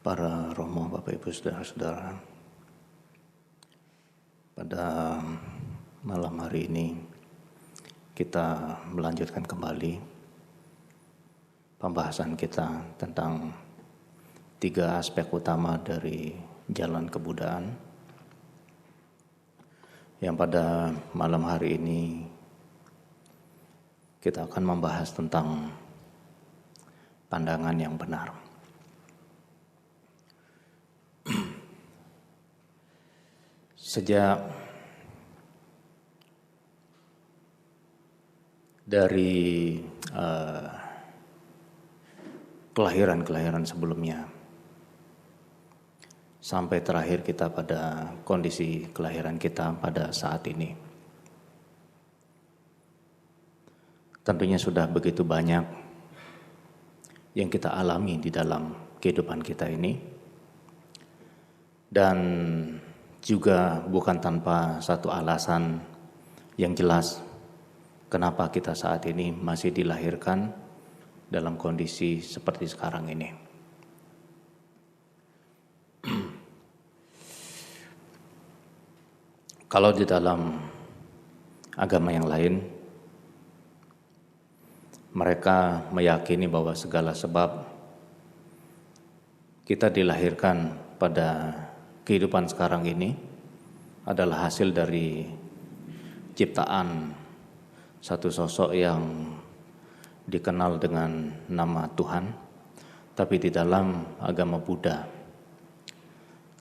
Para romo, Bapak Ibu, Saudara-saudara, pada malam hari ini kita melanjutkan kembali pembahasan kita tentang 3 aspek utama dari jalan kebudaan, yang pada malam hari ini kita akan membahas tentang pandangan yang benar. Sejak dari kelahiran sebelumnya sampai terakhir kita pada kondisi kelahiran kita pada saat ini, tentunya sudah begitu banyak yang kita alami di dalam kehidupan kita ini, dan juga bukan tanpa satu alasan yang jelas kenapa kita saat ini masih dilahirkan dalam kondisi seperti sekarang ini. Kalau di dalam agama yang lain, mereka meyakini bahwa segala sebab kita dilahirkan pada kehidupan sekarang ini adalah hasil dari ciptaan satu sosok yang dikenal dengan nama Tuhan. Tapi di dalam agama Buddha,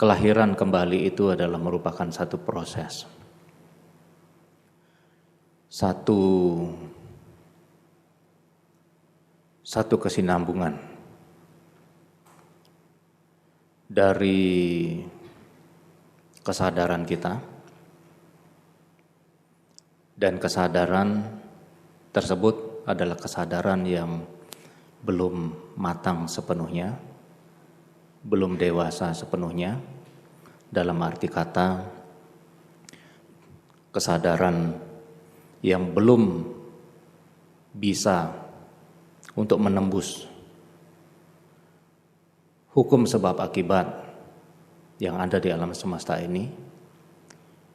kelahiran kembali itu adalah merupakan satu proses, satu kesinambungan dari kesadaran kita, dan kesadaran tersebut adalah kesadaran yang belum matang sepenuhnya, belum dewasa sepenuhnya, dalam arti kata kesadaran yang belum bisa untuk menembus hukum sebab akibat yang ada di alam semesta ini,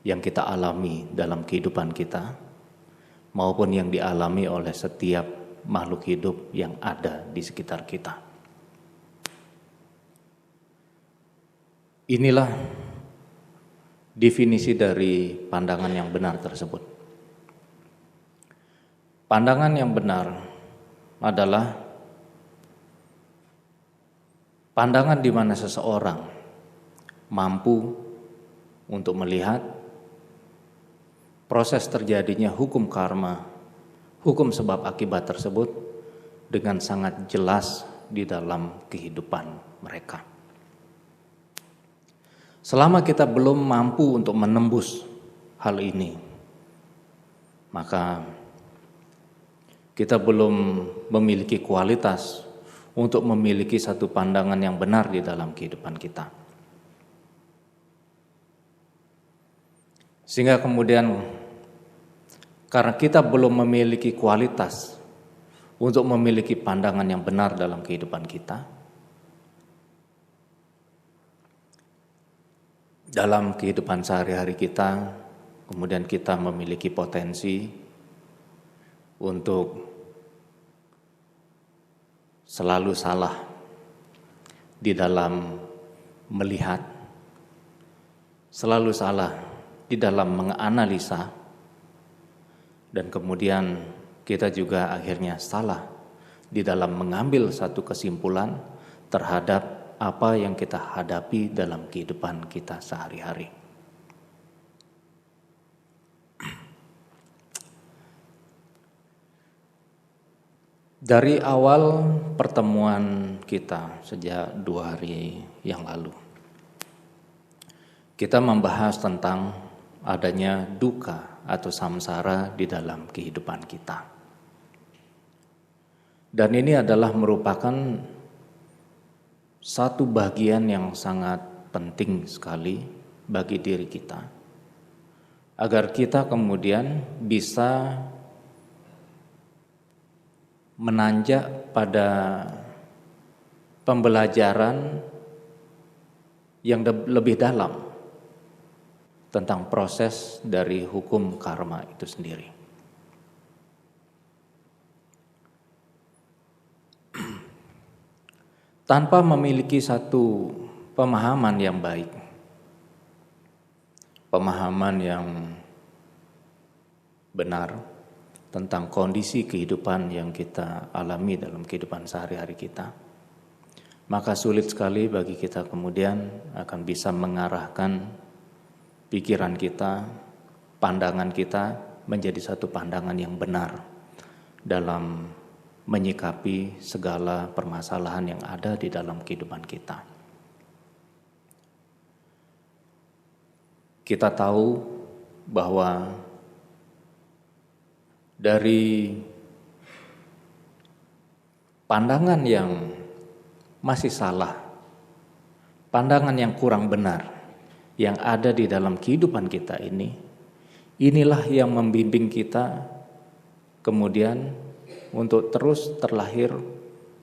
yang kita alami dalam kehidupan kita, maupun yang dialami oleh setiap makhluk hidup yang ada di sekitar kita. Inilah definisi dari pandangan yang benar tersebut. Pandangan yang benar adalah pandangan di mana seseorang mampu untuk melihat proses terjadinya hukum karma, hukum sebab akibat tersebut dengan sangat jelas di dalam kehidupan mereka. Selama kita belum mampu untuk menembus hal ini, maka kita belum memiliki kualitas untuk memiliki satu pandangan yang benar di dalam kehidupan kita. Sehingga kemudian karena kita belum memiliki kualitas untuk memiliki pandangan yang benar dalam kehidupan kita, dalam kehidupan sehari-hari kita, kemudian kita memiliki potensi untuk selalu salah di dalam melihat, selalu salah di dalam menganalisa, dan kemudian kita juga akhirnya salah di dalam mengambil satu kesimpulan terhadap apa yang kita hadapi dalam kehidupan kita sehari-hari. Dari awal pertemuan kita sejak 2 hari yang lalu, kita membahas tentang adanya duka atau samsara di dalam kehidupan kita. Dan ini adalah merupakan satu bagian yang sangat penting sekali bagi diri kita, agar kita kemudian bisa menanjak pada pembelajaran yang lebih dalam tentang proses dari hukum karma itu sendiri. Tanpa memiliki satu pemahaman yang baik, pemahaman yang benar tentang kondisi kehidupan yang kita alami dalam kehidupan sehari-hari kita, maka sulit sekali bagi kita kemudian akan bisa mengarahkan pikiran kita, pandangan kita menjadi satu pandangan yang benar dalam menyikapi segala permasalahan yang ada di dalam kehidupan kita. Kita tahu bahwa dari pandangan yang masih salah, pandangan yang kurang benar yang ada di dalam kehidupan kita ini, inilah yang membimbing kita kemudian untuk terus terlahir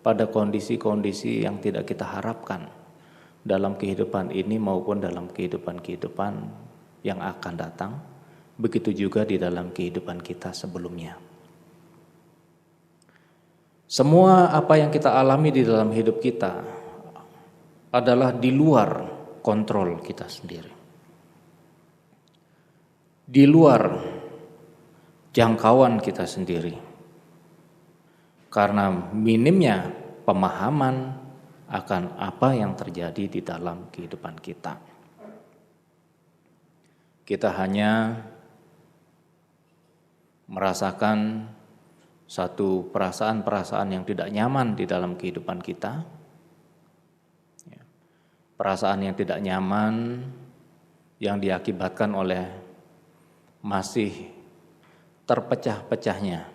pada kondisi-kondisi yang tidak kita harapkan dalam kehidupan ini maupun dalam kehidupan-kehidupan yang akan datang, begitu juga di dalam kehidupan kita sebelumnya. Semua apa yang kita alami di dalam hidup kita adalah di luar kontrol kita sendiri, di luar jangkauan kita sendiri. Karena minimnya pemahaman akan apa yang terjadi di dalam kehidupan kita. Kita hanya merasakan satu perasaan-perasaan yang tidak nyaman di dalam kehidupan kita. Perasaan yang tidak nyaman yang diakibatkan oleh masih terpecah-pecahnya,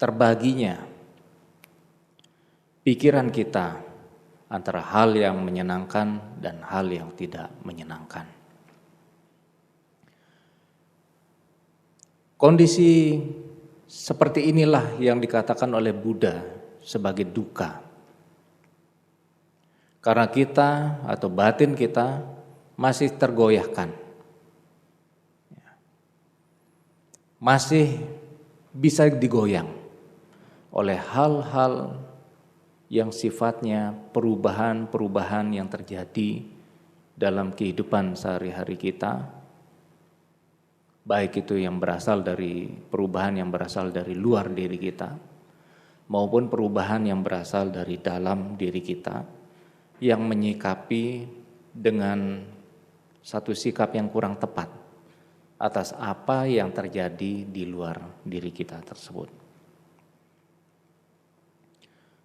terbaginya pikiran kita antara hal yang menyenangkan dan hal yang tidak menyenangkan. Kondisi seperti inilah yang dikatakan oleh Buddha sebagai dukkha. Karena kita atau batin kita masih tergoyahkan, masih bisa digoyang oleh hal-hal yang sifatnya perubahan-perubahan yang terjadi dalam kehidupan sehari-hari kita, baik itu yang berasal dari perubahan yang berasal dari luar diri kita maupun perubahan yang berasal dari dalam diri kita yang menyikapi dengan satu sikap yang kurang tepat atas apa yang terjadi di luar diri kita tersebut.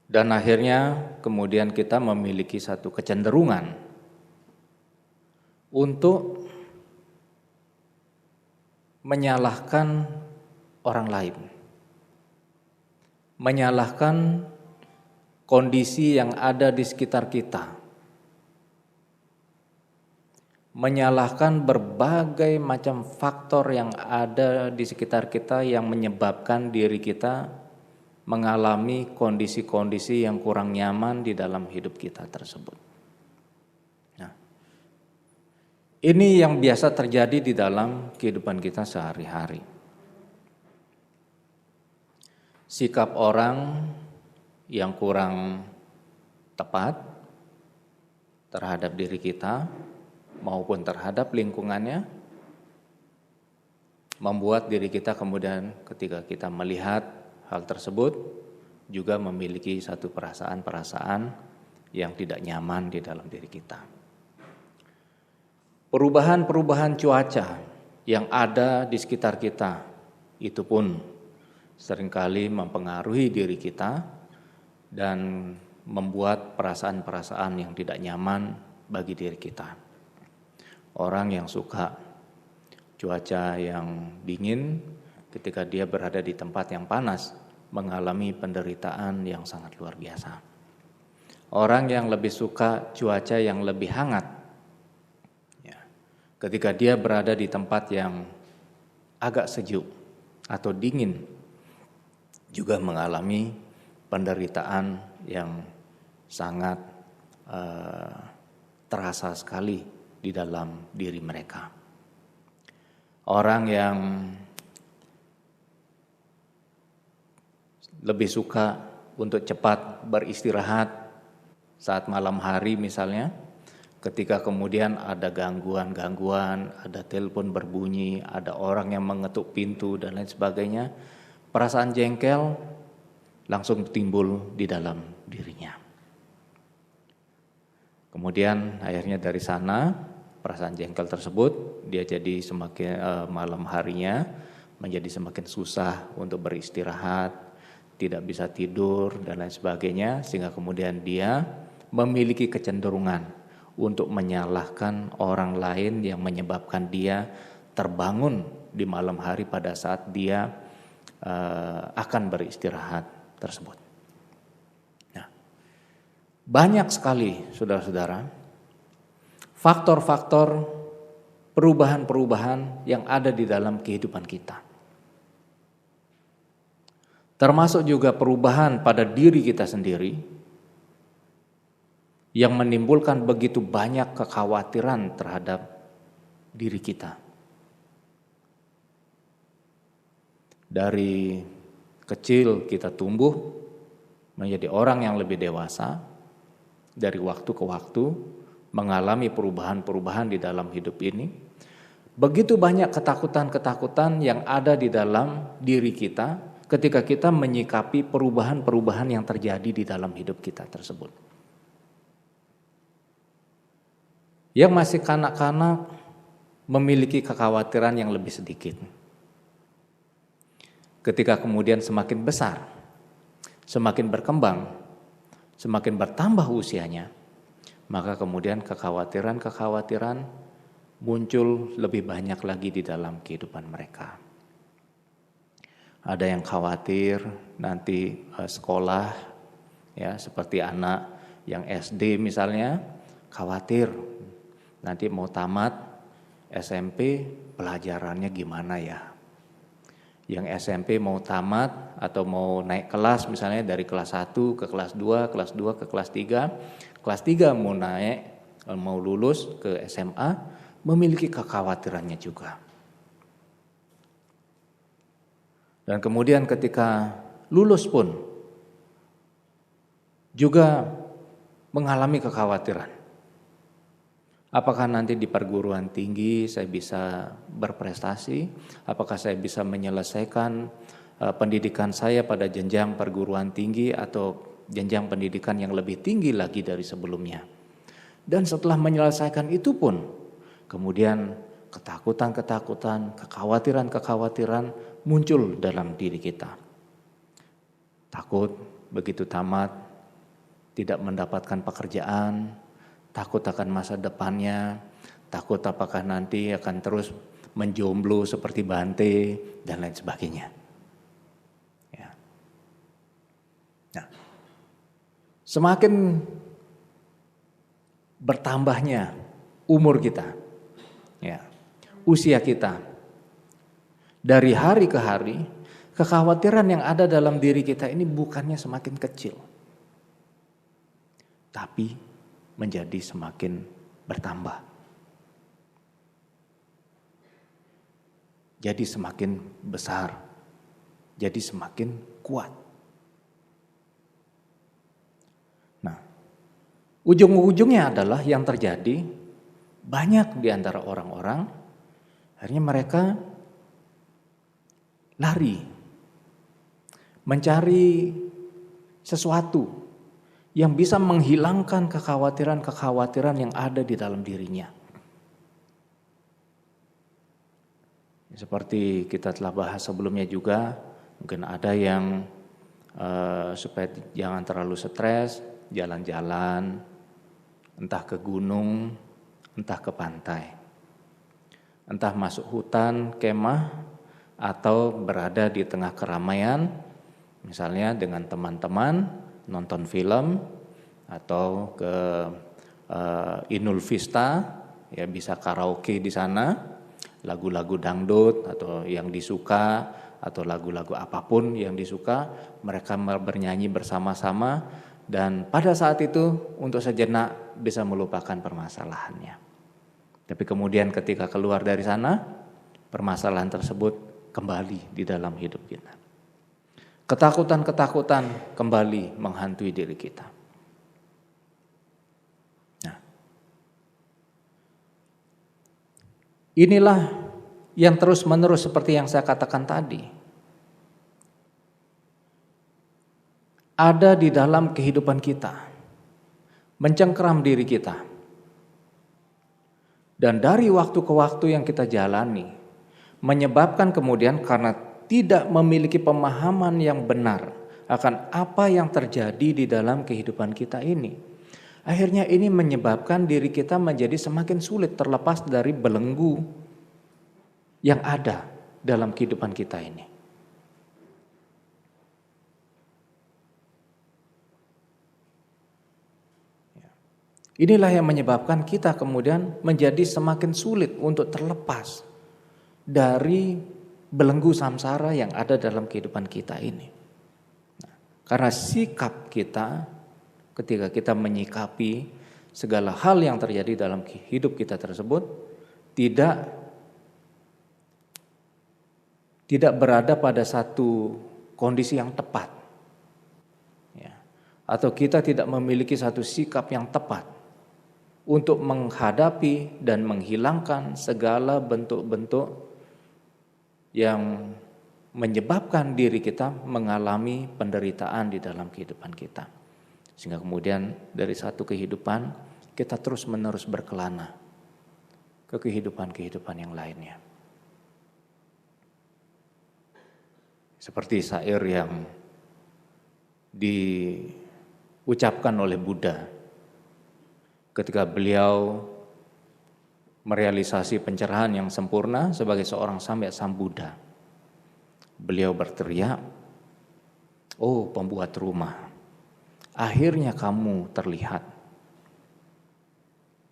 Dan akhirnya kemudian kita memiliki satu kecenderungan untuk menyalahkan orang lain, menyalahkan kondisi yang ada di sekitar kita, menyalahkan berbagai macam faktor yang ada di sekitar kita yang menyebabkan diri kita mengalami kondisi-kondisi yang kurang nyaman di dalam hidup kita tersebut. Nah, ini yang biasa terjadi di dalam kehidupan kita sehari-hari. Sikap orang yang kurang tepat terhadap diri kita maupun terhadap lingkungannya membuat diri kita kemudian ketika kita melihat hal tersebut juga memiliki satu perasaan-perasaan yang tidak nyaman di dalam diri kita. Perubahan-perubahan cuaca yang ada di sekitar kita itu pun seringkali mempengaruhi diri kita dan membuat perasaan-perasaan yang tidak nyaman bagi diri kita. Orang yang suka cuaca yang dingin ketika dia berada di tempat yang panas mengalami penderitaan yang sangat luar biasa. Orang yang lebih suka cuaca yang lebih hangat, ya, ketika dia berada di tempat yang agak sejuk atau dingin, juga mengalami penderitaan yang sangat terasa sekali di dalam diri mereka. Orang yang lebih suka untuk cepat beristirahat saat malam hari misalnya, ketika kemudian ada gangguan-gangguan, ada telepon berbunyi, ada orang yang mengetuk pintu dan lain sebagainya, perasaan jengkel langsung timbul di dalam dirinya. Kemudian akhirnya dari sana perasaan jengkel tersebut dia jadi semakin malam harinya menjadi semakin susah untuk beristirahat, tidak bisa tidur dan lain sebagainya, sehingga kemudian dia memiliki kecenderungan untuk menyalahkan orang lain yang menyebabkan dia terbangun di malam hari pada saat dia akan beristirahat tersebut. Nah, banyak sekali saudara-saudara faktor-faktor perubahan-perubahan yang ada di dalam kehidupan kita. Termasuk juga perubahan pada diri kita sendiri yang menimbulkan begitu banyak kekhawatiran terhadap diri kita. Dari kecil kita tumbuh menjadi orang yang lebih dewasa, dari waktu ke waktu mengalami perubahan-perubahan di dalam hidup ini. Begitu banyak ketakutan-ketakutan yang ada di dalam diri kita ketika kita menyikapi perubahan-perubahan yang terjadi di dalam hidup kita tersebut. Yang masih kanak-kanak memiliki kekhawatiran yang lebih sedikit. Ketika kemudian semakin besar, semakin berkembang, semakin bertambah usianya, maka kemudian kekhawatiran-kekhawatiran muncul lebih banyak lagi di dalam kehidupan mereka. Ada yang khawatir nanti sekolah, ya seperti anak yang SD misalnya, khawatir nanti mau tamat SMP pelajarannya gimana ya. Yang SMP mau tamat atau mau naik kelas misalnya dari kelas 1 ke kelas 2, kelas 2 ke kelas 3, kelas 3 mau naik, mau lulus ke SMA, memiliki kekhawatirannya juga. Dan kemudian ketika lulus pun juga mengalami kekhawatiran. Apakah nanti di perguruan tinggi saya bisa berprestasi? Apakah saya bisa menyelesaikan pendidikan saya pada jenjang perguruan tinggi atau jenjang pendidikan yang lebih tinggi lagi dari sebelumnya? Dan setelah menyelesaikan itu pun, kemudian ketakutan-ketakutan, kekhawatiran-kekhawatiran muncul dalam diri kita. Takut begitu tamat, tidak mendapatkan pekerjaan, takut akan masa depannya, takut apakah nanti akan terus menjomblo seperti Bante dan lain sebagainya. Ya. Nah, semakin bertambahnya umur kita, ya, usia kita, dari hari ke hari, kekhawatiran yang ada dalam diri kita ini bukannya semakin kecil, tapi menjadi semakin bertambah. Jadi semakin besar, jadi semakin kuat. Nah, ujung-ujungnya adalah yang terjadi banyak di antara orang-orang akhirnya mereka lari, mencari sesuatu yang bisa menghilangkan kekhawatiran-kekhawatiran yang ada di dalam dirinya. Seperti kita telah bahas sebelumnya juga, mungkin ada yang supaya jangan terlalu stres, jalan-jalan, entah ke gunung, entah ke pantai, entah masuk hutan, kemah, atau berada di tengah keramaian, misalnya dengan teman-teman, nonton film atau ke Inul Vista, ya bisa karaoke di sana, lagu-lagu dangdut atau yang disuka atau lagu-lagu apapun yang disuka, mereka bernyanyi bersama-sama dan pada saat itu untuk sejenak bisa melupakan permasalahannya. Tapi kemudian ketika keluar dari sana, permasalahan tersebut kembali di dalam hidup kita. Ketakutan-ketakutan kembali menghantui diri kita. Nah, inilah yang terus-menerus seperti yang saya katakan tadi. Ada di dalam kehidupan kita, mencengkeram diri kita. Dan dari waktu ke waktu yang kita jalani, menyebabkan kemudian karena tidak memiliki pemahaman yang benar akan apa yang terjadi di dalam kehidupan kita ini. Akhirnya ini menyebabkan diri kita menjadi semakin sulit terlepas dari belenggu yang ada dalam kehidupan kita ini. Inilah yang menyebabkan kita kemudian menjadi semakin sulit untuk terlepas dari belenggu samsara yang ada dalam kehidupan kita ini. Nah, karena sikap kita ketika kita menyikapi segala hal yang terjadi dalam hidup kita tersebut tidak berada pada satu kondisi yang tepat. Ya. Atau kita tidak memiliki satu sikap yang tepat untuk menghadapi dan menghilangkan segala bentuk-bentuk yang menyebabkan diri kita mengalami penderitaan di dalam kehidupan kita. Sehingga kemudian dari satu kehidupan kita terus-menerus berkelana ke kehidupan-kehidupan yang lainnya. Seperti syair yang diucapkan oleh Buddha ketika beliau merealisasi pencerahan yang sempurna sebagai seorang Samyak Sambuddha. Beliau berteriak, "Oh pembuat rumah, akhirnya kamu terlihat.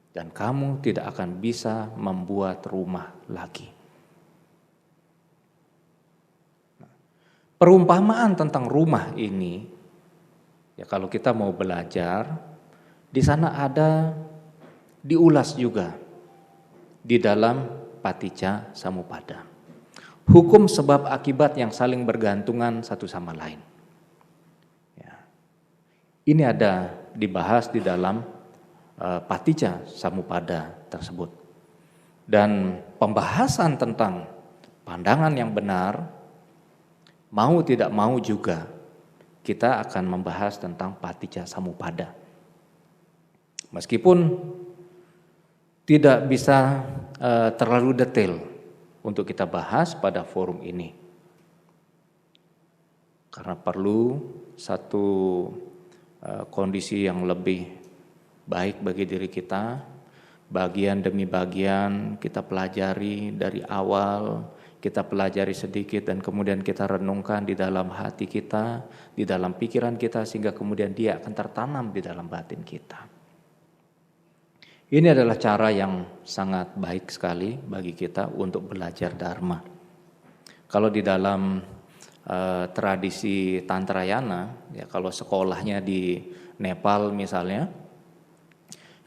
Dan kamu tidak akan bisa membuat rumah lagi." Perumpamaan tentang rumah ini, ya kalau kita mau belajar, di sana ada diulas juga di dalam Paticca Samuppada. Hukum sebab akibat yang saling bergantungan satu sama lain. Ya. Ini ada dibahas di dalam Paticca Samuppada tersebut. Dan pembahasan tentang pandangan yang benar, mau tidak mau juga kita akan membahas tentang Paticca Samuppada. Meskipun tidak bisa terlalu detail untuk kita bahas pada forum ini. Karena perlu satu kondisi yang lebih baik bagi diri kita. Bagian demi bagian kita pelajari dari awal, kita pelajari sedikit dan kemudian kita renungkan di dalam hati kita, di dalam pikiran kita sehingga kemudian dia akan tertanam di dalam batin kita. Ini adalah cara yang sangat baik sekali bagi kita untuk belajar Dharma. Kalau di dalam tradisi Tantrayana, ya kalau sekolahnya di Nepal misalnya,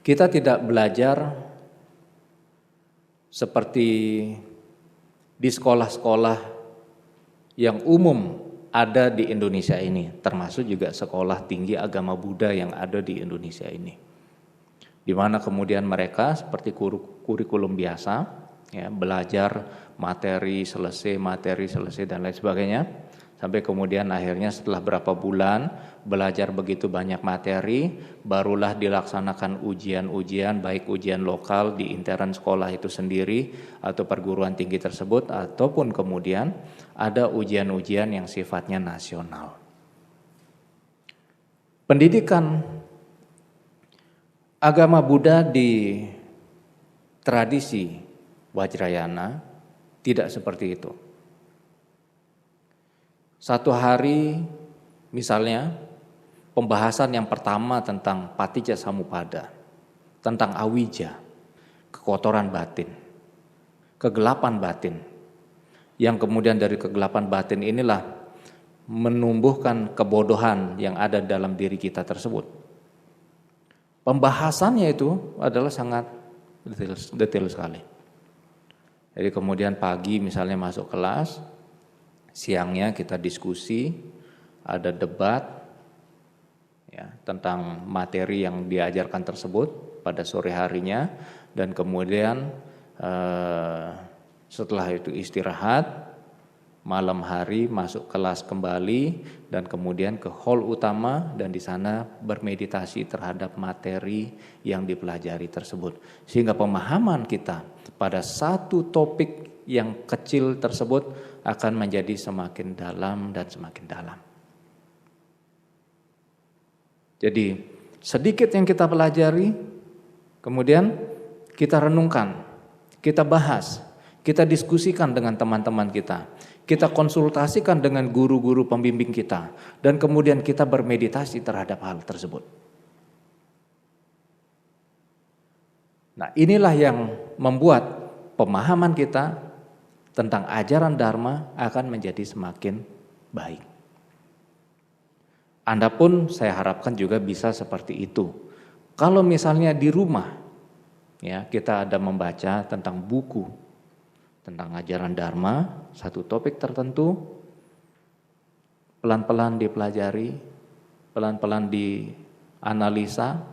kita tidak belajar seperti di sekolah-sekolah yang umum ada di Indonesia ini, termasuk juga sekolah tinggi agama Buddha yang ada di Indonesia ini. Di mana kemudian mereka seperti kurikulum biasa, ya, belajar materi selesai dan lain sebagainya, sampai kemudian akhirnya setelah berapa bulan belajar begitu banyak materi, barulah dilaksanakan ujian-ujian, baik ujian lokal di intern sekolah itu sendiri atau perguruan tinggi tersebut, ataupun kemudian ada ujian-ujian yang sifatnya nasional. Pendidikan agama Buddha di tradisi Vajrayana tidak seperti itu. Satu hari misalnya pembahasan yang pertama tentang Paticca Samuppada, tentang awija, kekotoran batin, kegelapan batin, yang kemudian dari kegelapan batin inilah menumbuhkan kebodohan yang ada dalam diri kita tersebut. Pembahasannya itu adalah sangat detail sekali. Jadi kemudian pagi misalnya masuk kelas, siangnya kita diskusi, ada debat ya, tentang materi yang diajarkan tersebut pada sore harinya, dan kemudian setelah itu istirahat, malam hari masuk kelas kembali dan kemudian ke hall utama dan di sana bermeditasi terhadap materi yang dipelajari tersebut. Sehingga pemahaman kita pada satu topik yang kecil tersebut akan menjadi semakin dalam dan semakin dalam. Jadi sedikit yang kita pelajari, kemudian kita renungkan, kita bahas, kita diskusikan dengan teman-teman kita konsultasikan dengan guru-guru pembimbing kita, dan kemudian kita bermeditasi terhadap hal tersebut. Nah, inilah yang membuat pemahaman kita tentang ajaran Dharma akan menjadi semakin baik. Anda pun saya harapkan juga bisa seperti itu. Kalau misalnya di rumah, ya kita ada membaca tentang buku tentang ajaran Dharma, satu topik tertentu, pelan-pelan dipelajari, pelan-pelan dianalisa,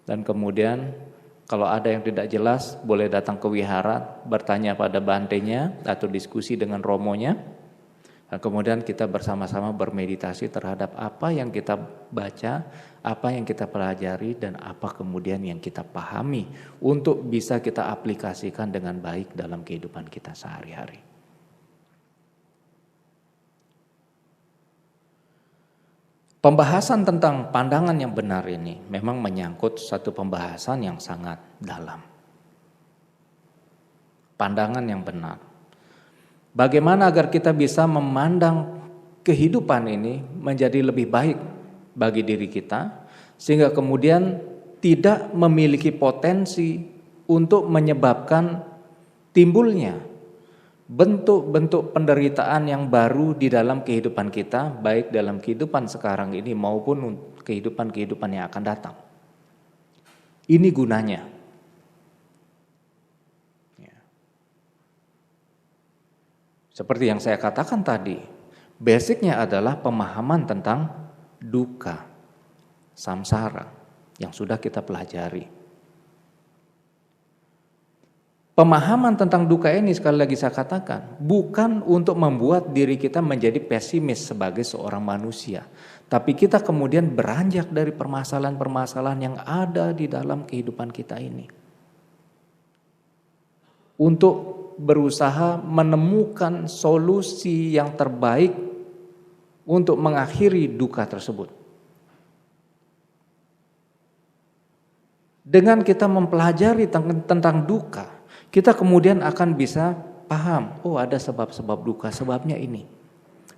dan kemudian kalau ada yang tidak jelas boleh datang ke wihara, bertanya pada bantenya atau diskusi dengan romonya. Dan kemudian kita bersama-sama bermeditasi terhadap apa yang kita baca, apa yang kita pelajari, dan apa kemudian yang kita pahami untuk bisa kita aplikasikan dengan baik dalam kehidupan kita sehari-hari. Pembahasan tentang pandangan yang benar ini memang menyangkut satu pembahasan yang sangat dalam. Pandangan yang benar. Bagaimana agar kita bisa memandang kehidupan ini menjadi lebih baik bagi diri kita, sehingga kemudian tidak memiliki potensi untuk menyebabkan timbulnya bentuk-bentuk penderitaan yang baru di dalam kehidupan kita, baik dalam kehidupan sekarang ini maupun kehidupan-kehidupan yang akan datang. Ini gunanya. Seperti yang saya katakan tadi, basicnya adalah pemahaman tentang dukkha, samsara yang sudah kita pelajari. Pemahaman tentang dukkha ini sekali lagi saya katakan, bukan untuk membuat diri kita menjadi pesimis sebagai seorang manusia, tapi kita kemudian beranjak dari permasalahan-permasalahan yang ada di dalam kehidupan kita ini. Untuk berusaha menemukan solusi yang terbaik untuk mengakhiri duka tersebut. Dengan kita mempelajari tentang duka, kita kemudian akan bisa paham, oh ada sebab-sebab duka, sebabnya ini.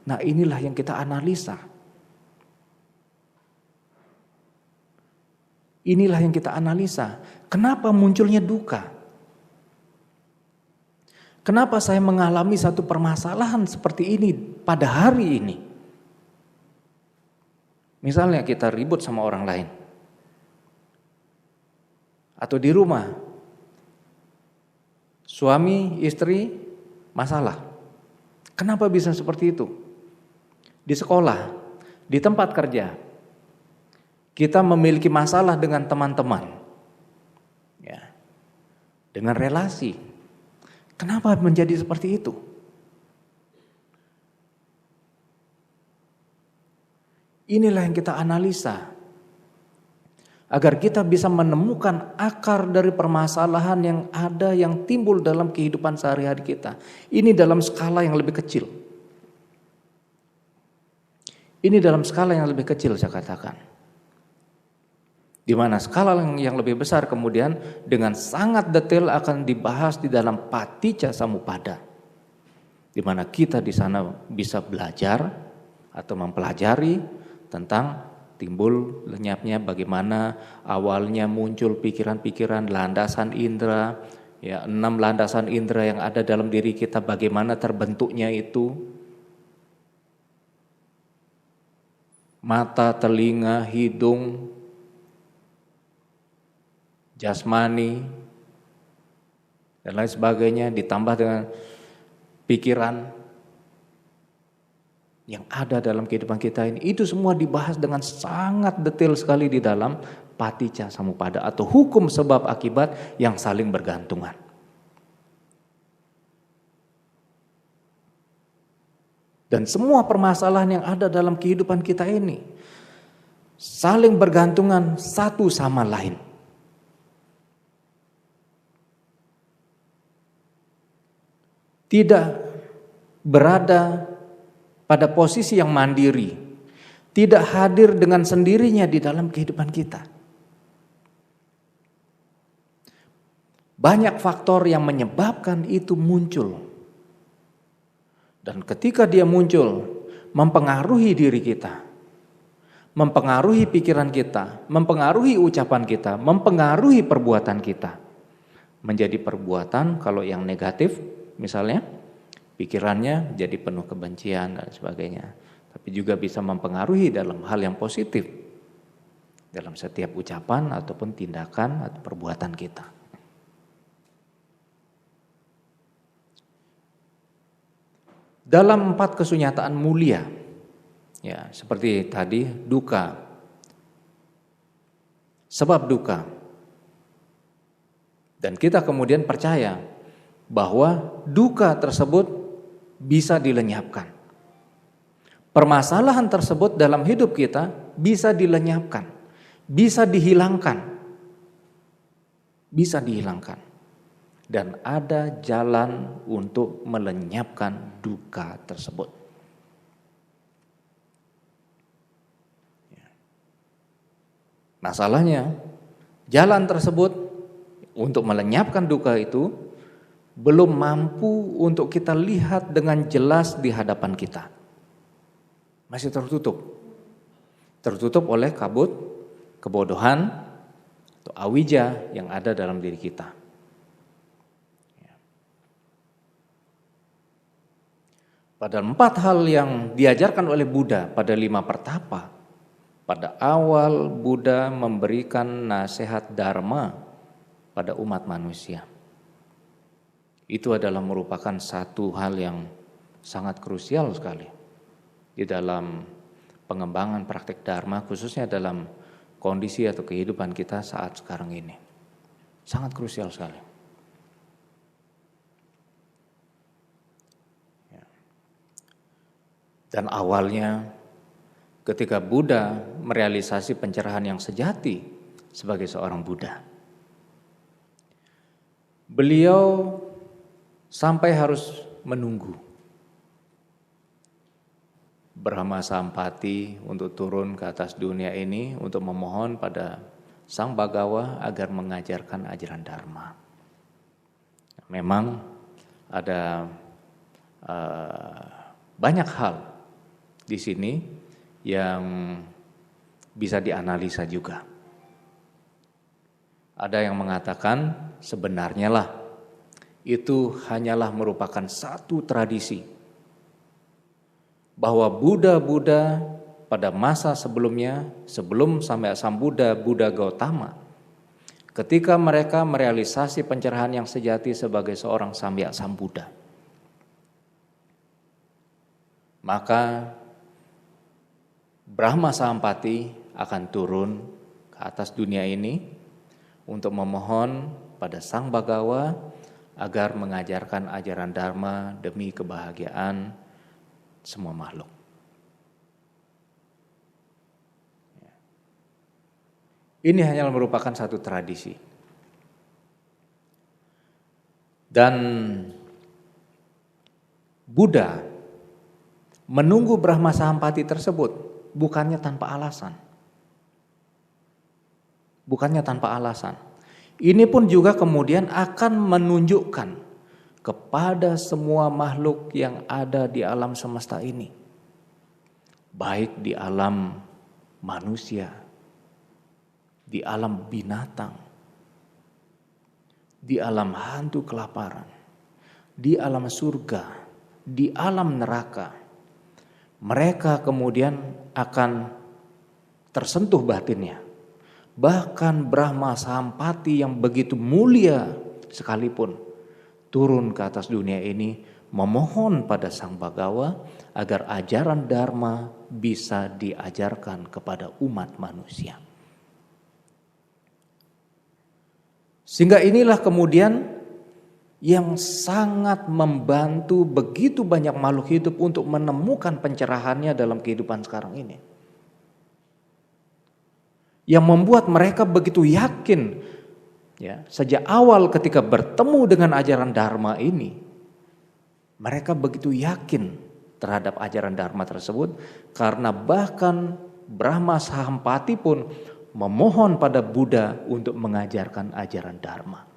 Nah, inilah yang kita analisa. Inilah yang kita analisa. Kenapa munculnya duka? Kenapa saya mengalami satu permasalahan seperti ini pada hari ini? Misalnya kita ribut sama orang lain. Atau di rumah. Suami, istri, masalah. Kenapa bisa seperti itu? Di sekolah, di tempat kerja. Kita memiliki masalah dengan teman-teman. Ya. Dengan relasi. Kenapa menjadi seperti itu? Inilah yang kita analisa. Agar kita bisa menemukan akar dari permasalahan yang ada yang timbul dalam kehidupan sehari-hari kita. Ini dalam skala yang lebih kecil. Ini dalam skala yang lebih kecil saya katakan. Di mana skala yang lebih besar kemudian dengan sangat detail akan dibahas di dalam Paticca Samuppada. Di mana kita di sana bisa belajar atau mempelajari tentang timbul lenyapnya bagaimana awalnya muncul pikiran-pikiran, landasan indera, ya 6 landasan indera yang ada dalam diri kita, bagaimana terbentuknya itu. Mata, telinga, hidung, jasmani, dan lain sebagainya, ditambah dengan pikiran yang ada dalam kehidupan kita ini, itu semua dibahas dengan sangat detail sekali di dalam Paticca Samuppada atau hukum sebab akibat yang saling bergantungan. Dan semua permasalahan yang ada dalam kehidupan kita ini saling bergantungan satu sama lain. Tidak berada pada posisi yang mandiri, tidak hadir dengan sendirinya di dalam kehidupan kita. Banyak faktor yang menyebabkan itu muncul. Dan ketika dia muncul, mempengaruhi diri kita, mempengaruhi pikiran kita, mempengaruhi ucapan kita, mempengaruhi perbuatan kita. Menjadi perbuatan kalau yang negatif, misalnya pikirannya jadi penuh kebencian dan sebagainya. Tapi juga bisa mempengaruhi dalam hal yang positif, dalam setiap ucapan ataupun tindakan atau perbuatan kita. Dalam 4 kesunyataan mulia, ya seperti tadi duka, sebab duka, dan kita kemudian percaya bahwa duka tersebut bisa dilenyapkan. Permasalahan tersebut dalam hidup kita bisa dilenyapkan, bisa dihilangkan, bisa dihilangkan. Dan ada jalan untuk melenyapkan duka tersebut. Masalahnya, jalan tersebut untuk melenyapkan duka itu belum mampu untuk kita lihat dengan jelas di hadapan kita. Masih tertutup. Tertutup oleh kabut, kebodohan, atau awija yang ada dalam diri kita. Pada 4 hal yang diajarkan oleh Buddha pada 5 pertapa, pada awal Buddha memberikan nasihat dharma pada umat manusia. Itu adalah merupakan satu hal yang sangat krusial sekali di dalam pengembangan praktek dharma, khususnya dalam kondisi atau kehidupan kita saat sekarang ini. Sangat krusial sekali. Dan awalnya ketika Buddha merealisasi pencerahan yang sejati sebagai seorang Buddha, beliau sampai harus menunggu Brahma Sampati untuk turun ke atas dunia ini untuk memohon pada Sang Bhagawa agar mengajarkan ajaran Dharma. Memang ada banyak hal di sini yang bisa dianalisa juga. Ada yang mengatakan sebenarnya lah itu hanyalah merupakan satu tradisi bahwa Buddha-Buddha pada masa sebelumnya, sebelum sampai Sang Buddha, Buddha Gautama, ketika mereka merealisasi pencerahan yang sejati sebagai seorang Samyak Sambuddha, maka Brahma Sampati akan turun ke atas dunia ini untuk memohon pada Sang Bhagawa agar mengajarkan ajaran Dharma demi kebahagiaan semua makhluk. Ini hanya merupakan satu tradisi. Dan Buddha menunggu Brahma Sampati tersebut bukannya tanpa alasan. Bukannya tanpa alasan. Ini pun juga kemudian akan menunjukkan kepada semua makhluk yang ada di alam semesta ini. Baik di alam manusia, di alam binatang, di alam hantu kelaparan, di alam surga, di alam neraka. Mereka kemudian akan tersentuh batinnya bahkan Brahma Sampati yang begitu mulia sekalipun turun ke atas dunia ini memohon pada Sang Bhagawa agar ajaran Dharma bisa diajarkan kepada umat manusia. Sehingga inilah kemudian yang sangat membantu begitu banyak makhluk hidup untuk menemukan pencerahannya dalam kehidupan sekarang ini. Yang membuat mereka begitu yakin, ya, sejak awal ketika bertemu dengan ajaran Dharma ini, mereka begitu yakin terhadap ajaran Dharma tersebut, karena bahkan Brahma Sahampati pun memohon pada Buddha untuk mengajarkan ajaran Dharma.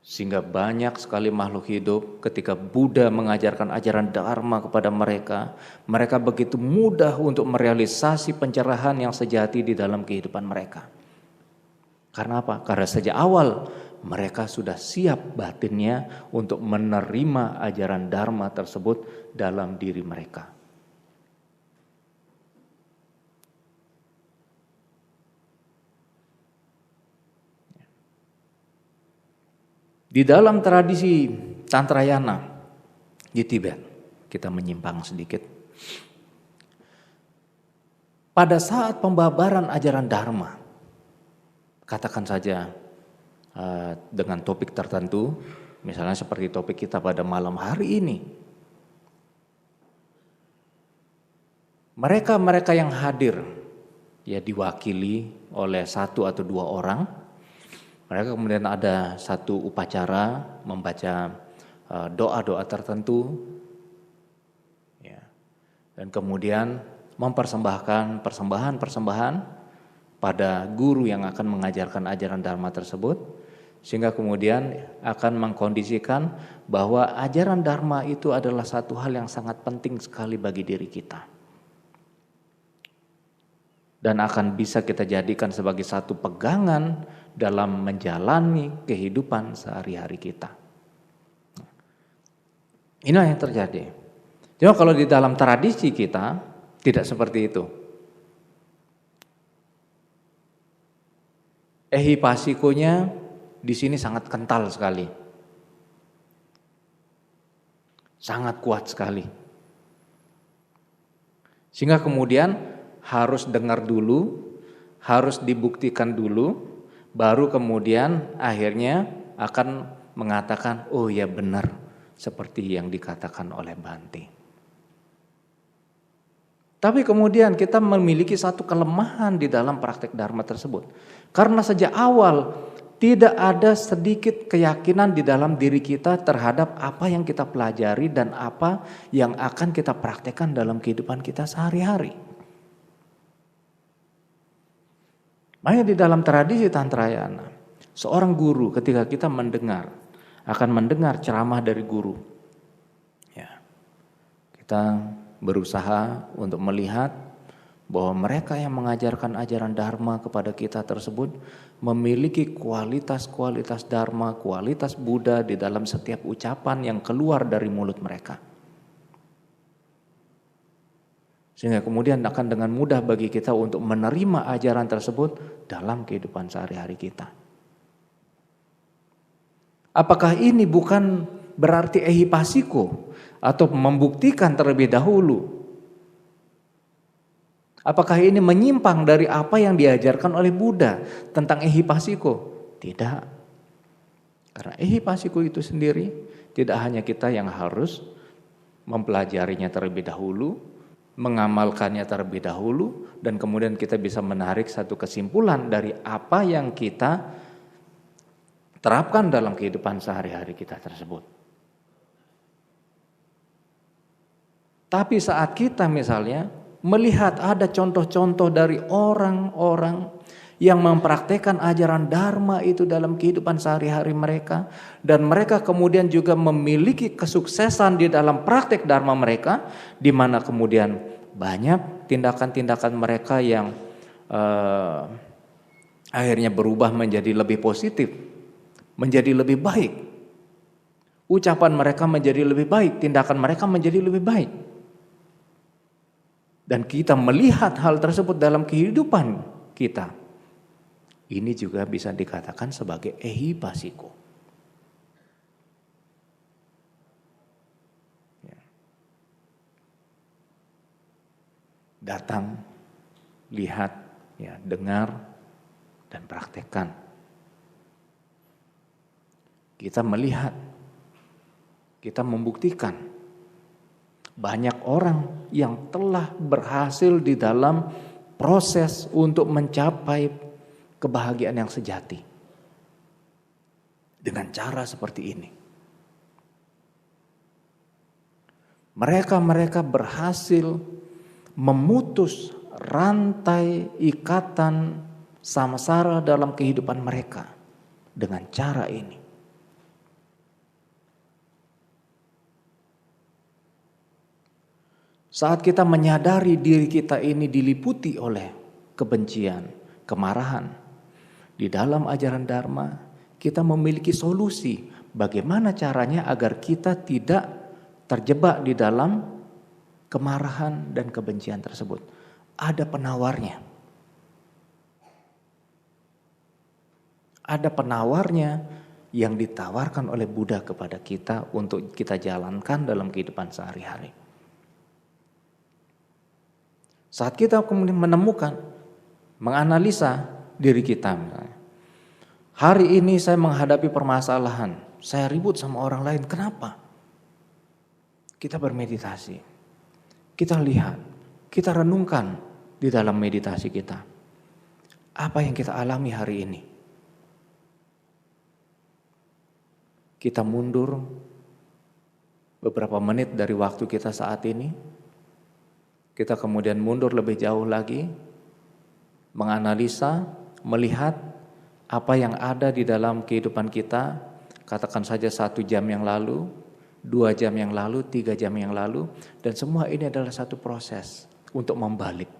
Sehingga banyak sekali makhluk hidup ketika Buddha mengajarkan ajaran Dharma kepada mereka, mereka begitu mudah untuk merealisasi pencerahan yang sejati di dalam kehidupan mereka. Karena apa? Karena sejak awal mereka sudah siap batinnya untuk menerima ajaran Dharma tersebut dalam diri mereka. Di dalam tradisi Tantrayana di Tibet, kita menyimpang sedikit. Pada saat pembabaran ajaran Dharma, katakan saja dengan topik tertentu, misalnya seperti topik kita pada malam hari ini. Mereka-mereka yang hadir, ya diwakili oleh satu atau dua orang. Mereka kemudian ada satu upacara membaca doa-doa tertentu, ya, dan kemudian mempersembahkan persembahan-persembahan pada guru yang akan mengajarkan ajaran Dharma tersebut, sehingga kemudian akan mengkondisikan bahwa ajaran Dharma itu adalah satu hal yang sangat penting sekali bagi diri kita. Dan akan bisa kita jadikan sebagai satu pegangan dalam menjalani kehidupan sehari-hari kita. Inilah yang terjadi. Cuma kalau di dalam tradisi kita tidak seperti itu. Ehipasikonya di sini sangat kental sekali. Sangat kuat sekali. Sehingga kemudian harus dengar dulu, harus dibuktikan dulu, baru kemudian akhirnya akan mengatakan, oh ya benar seperti yang dikatakan oleh Bhante. Tapi kemudian kita memiliki satu kelemahan di dalam praktek Dharma tersebut. Karena sejak awal tidak ada sedikit keyakinan di dalam diri kita terhadap apa yang kita pelajari dan apa yang akan kita praktekkan dalam kehidupan kita sehari-hari. Makanya di dalam tradisi Tantrayana, seorang guru ketika kita akan mendengar ceramah dari guru, ya, kita berusaha untuk melihat bahwa mereka yang mengajarkan ajaran Dharma kepada kita tersebut memiliki kualitas-kualitas Dharma, kualitas Buddha di dalam setiap ucapan yang keluar dari mulut mereka. Sehingga kemudian akan dengan mudah bagi kita untuk menerima ajaran tersebut dalam kehidupan sehari-hari kita. Apakah ini bukan berarti ehipasiko atau membuktikan terlebih dahulu? Apakah ini menyimpang dari apa yang diajarkan oleh Buddha tentang ehipasiko? Tidak. Karena ehipasiko itu sendiri tidak hanya kita yang harus mempelajarinya terlebih dahulu, mengamalkannya terlebih dahulu, dan kemudian kita bisa menarik satu kesimpulan dari apa yang kita terapkan dalam kehidupan sehari-hari kita tersebut. Tapi saat kita misalnya melihat ada contoh-contoh dari orang-orang yang mempraktekkan ajaran Dharma itu dalam kehidupan sehari-hari mereka, dan mereka kemudian juga memiliki kesuksesan di dalam praktek Dharma mereka, di mana kemudian banyak tindakan-tindakan mereka yang akhirnya berubah menjadi lebih positif, menjadi lebih baik. Ucapan mereka menjadi lebih baik, tindakan mereka menjadi lebih baik. dan kita melihat hal tersebut dalam kehidupan kita, ini juga bisa dikatakan sebagai ehipasiko. Ya. Datang, lihat, ya, dengar, dan praktekkan. Kita melihat, kita membuktikan. Banyak orang yang telah berhasil di dalam proses untuk mencapai kebahagiaan yang sejati dengan cara seperti ini. Mereka berhasil memutus rantai ikatan samsara dalam kehidupan mereka dengan cara ini. Saat kita menyadari diri kita ini diliputi oleh kebencian, kemarahan, di dalam ajaran Dharma kita memiliki solusi bagaimana caranya agar kita tidak terjebak di dalam kemarahan dan kebencian tersebut. Ada penawarnya. Ada penawarnya yang ditawarkan oleh Buddha kepada kita untuk kita jalankan dalam kehidupan sehari-hari. Saat kita kemudian menemukan, menganalisa diri kita misalnya. Hari ini saya menghadapi permasalahan, saya ribut sama orang lain, kenapa? Kita bermeditasi, kita lihat, kita renungkan di dalam meditasi kita. Apa yang kita alami hari ini? Kita mundur beberapa menit dari waktu kita saat ini. Kita kemudian mundur lebih jauh lagi, menganalisa, melihat apa yang ada di dalam kehidupan kita, katakan saja 1 jam yang lalu, 2 jam yang lalu, 3 jam yang lalu, dan semua ini adalah satu proses untuk membalik.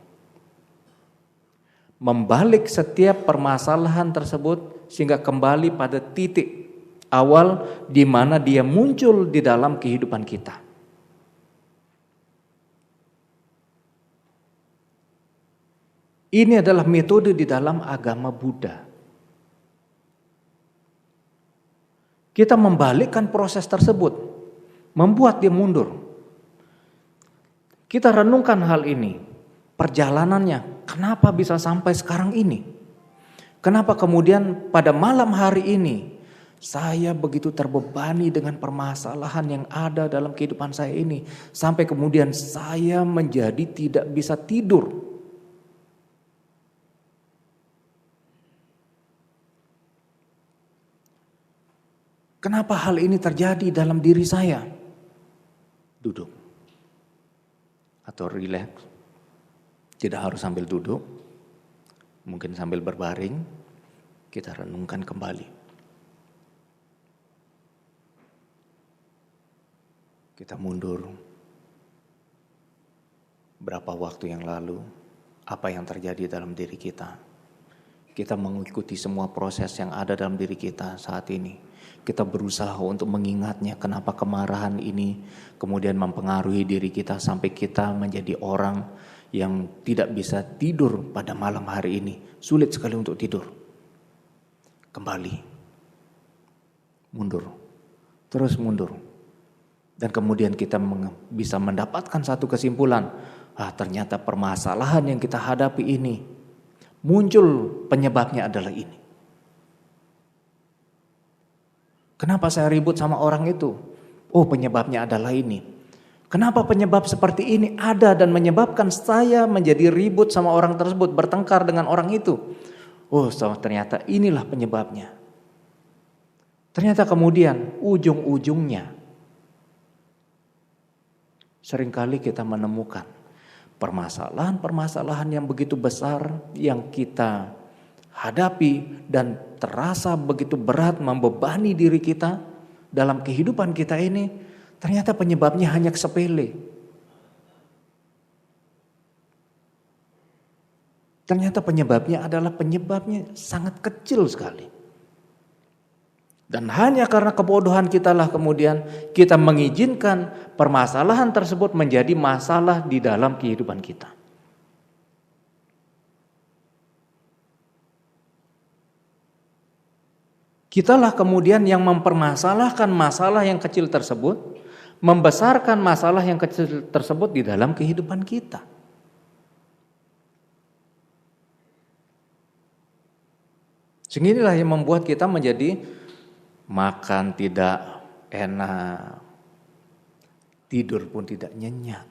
Membalik setiap permasalahan tersebut sehingga kembali pada titik awal di mana dia muncul di dalam kehidupan kita. Ini adalah metode di dalam agama Buddha. Kita membalikkan proses tersebut, membuat dia mundur. Kita renungkan hal ini, perjalanannya, kenapa bisa sampai sekarang ini? Kenapa kemudian pada malam hari ini saya begitu terbebani dengan permasalahan yang ada dalam kehidupan saya ini, sampai kemudian saya menjadi tidak bisa tidur. Kenapa hal ini terjadi dalam diri saya? Duduk atau rileks. Tidak harus sambil duduk, mungkin sambil berbaring, kita renungkan kembali. Kita mundur. Berapa waktu yang lalu, apa yang terjadi dalam diri kita? Kita mengikuti semua proses yang ada dalam diri kita saat ini. Kita berusaha untuk mengingatnya kenapa kemarahan ini kemudian mempengaruhi diri kita sampai kita menjadi orang yang tidak bisa tidur pada malam hari ini. Sulit sekali untuk tidur. Kembali. Mundur. Terus mundur. Dan kemudian kita bisa mendapatkan satu kesimpulan. Ternyata permasalahan yang kita hadapi ini muncul penyebabnya adalah ini. Kenapa saya ribut sama orang itu? Oh, penyebabnya adalah ini. Kenapa penyebab seperti ini ada dan menyebabkan saya menjadi ribut sama orang tersebut, bertengkar dengan orang itu? Oh, ternyata inilah penyebabnya. Ternyata kemudian ujung-ujungnya seringkali kita menemukan permasalahan-permasalahan yang begitu besar yang kita hadapi dan terasa begitu berat membebani diri kita dalam kehidupan kita ini, ternyata penyebabnya hanya sepele. Ternyata penyebabnya adalah penyebabnya sangat kecil sekali. Dan hanya karena kebodohan kitalah kemudian kita mengizinkan permasalahan tersebut menjadi masalah di dalam kehidupan kita. Kitalah kemudian yang mempermasalahkan masalah yang kecil tersebut, membesarkan masalah yang kecil tersebut di dalam kehidupan kita. Sehingga inilah yang membuat kita menjadi makan tidak enak, tidur pun tidak nyenyak.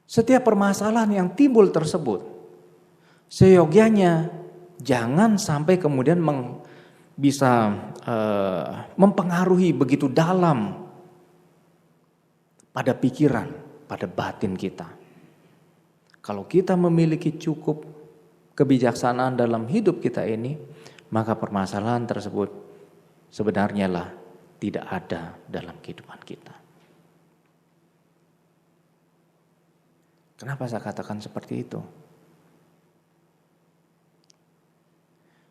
Setiap permasalahan yang timbul tersebut, seyogyanya jangan sampai kemudian bisa mempengaruhi begitu dalam pada pikiran, pada batin kita. Kalau kita memiliki cukup kebijaksanaan dalam hidup kita ini, maka permasalahan tersebut sebenarnya lah tidak ada dalam kehidupan kita. Kenapa saya katakan seperti itu?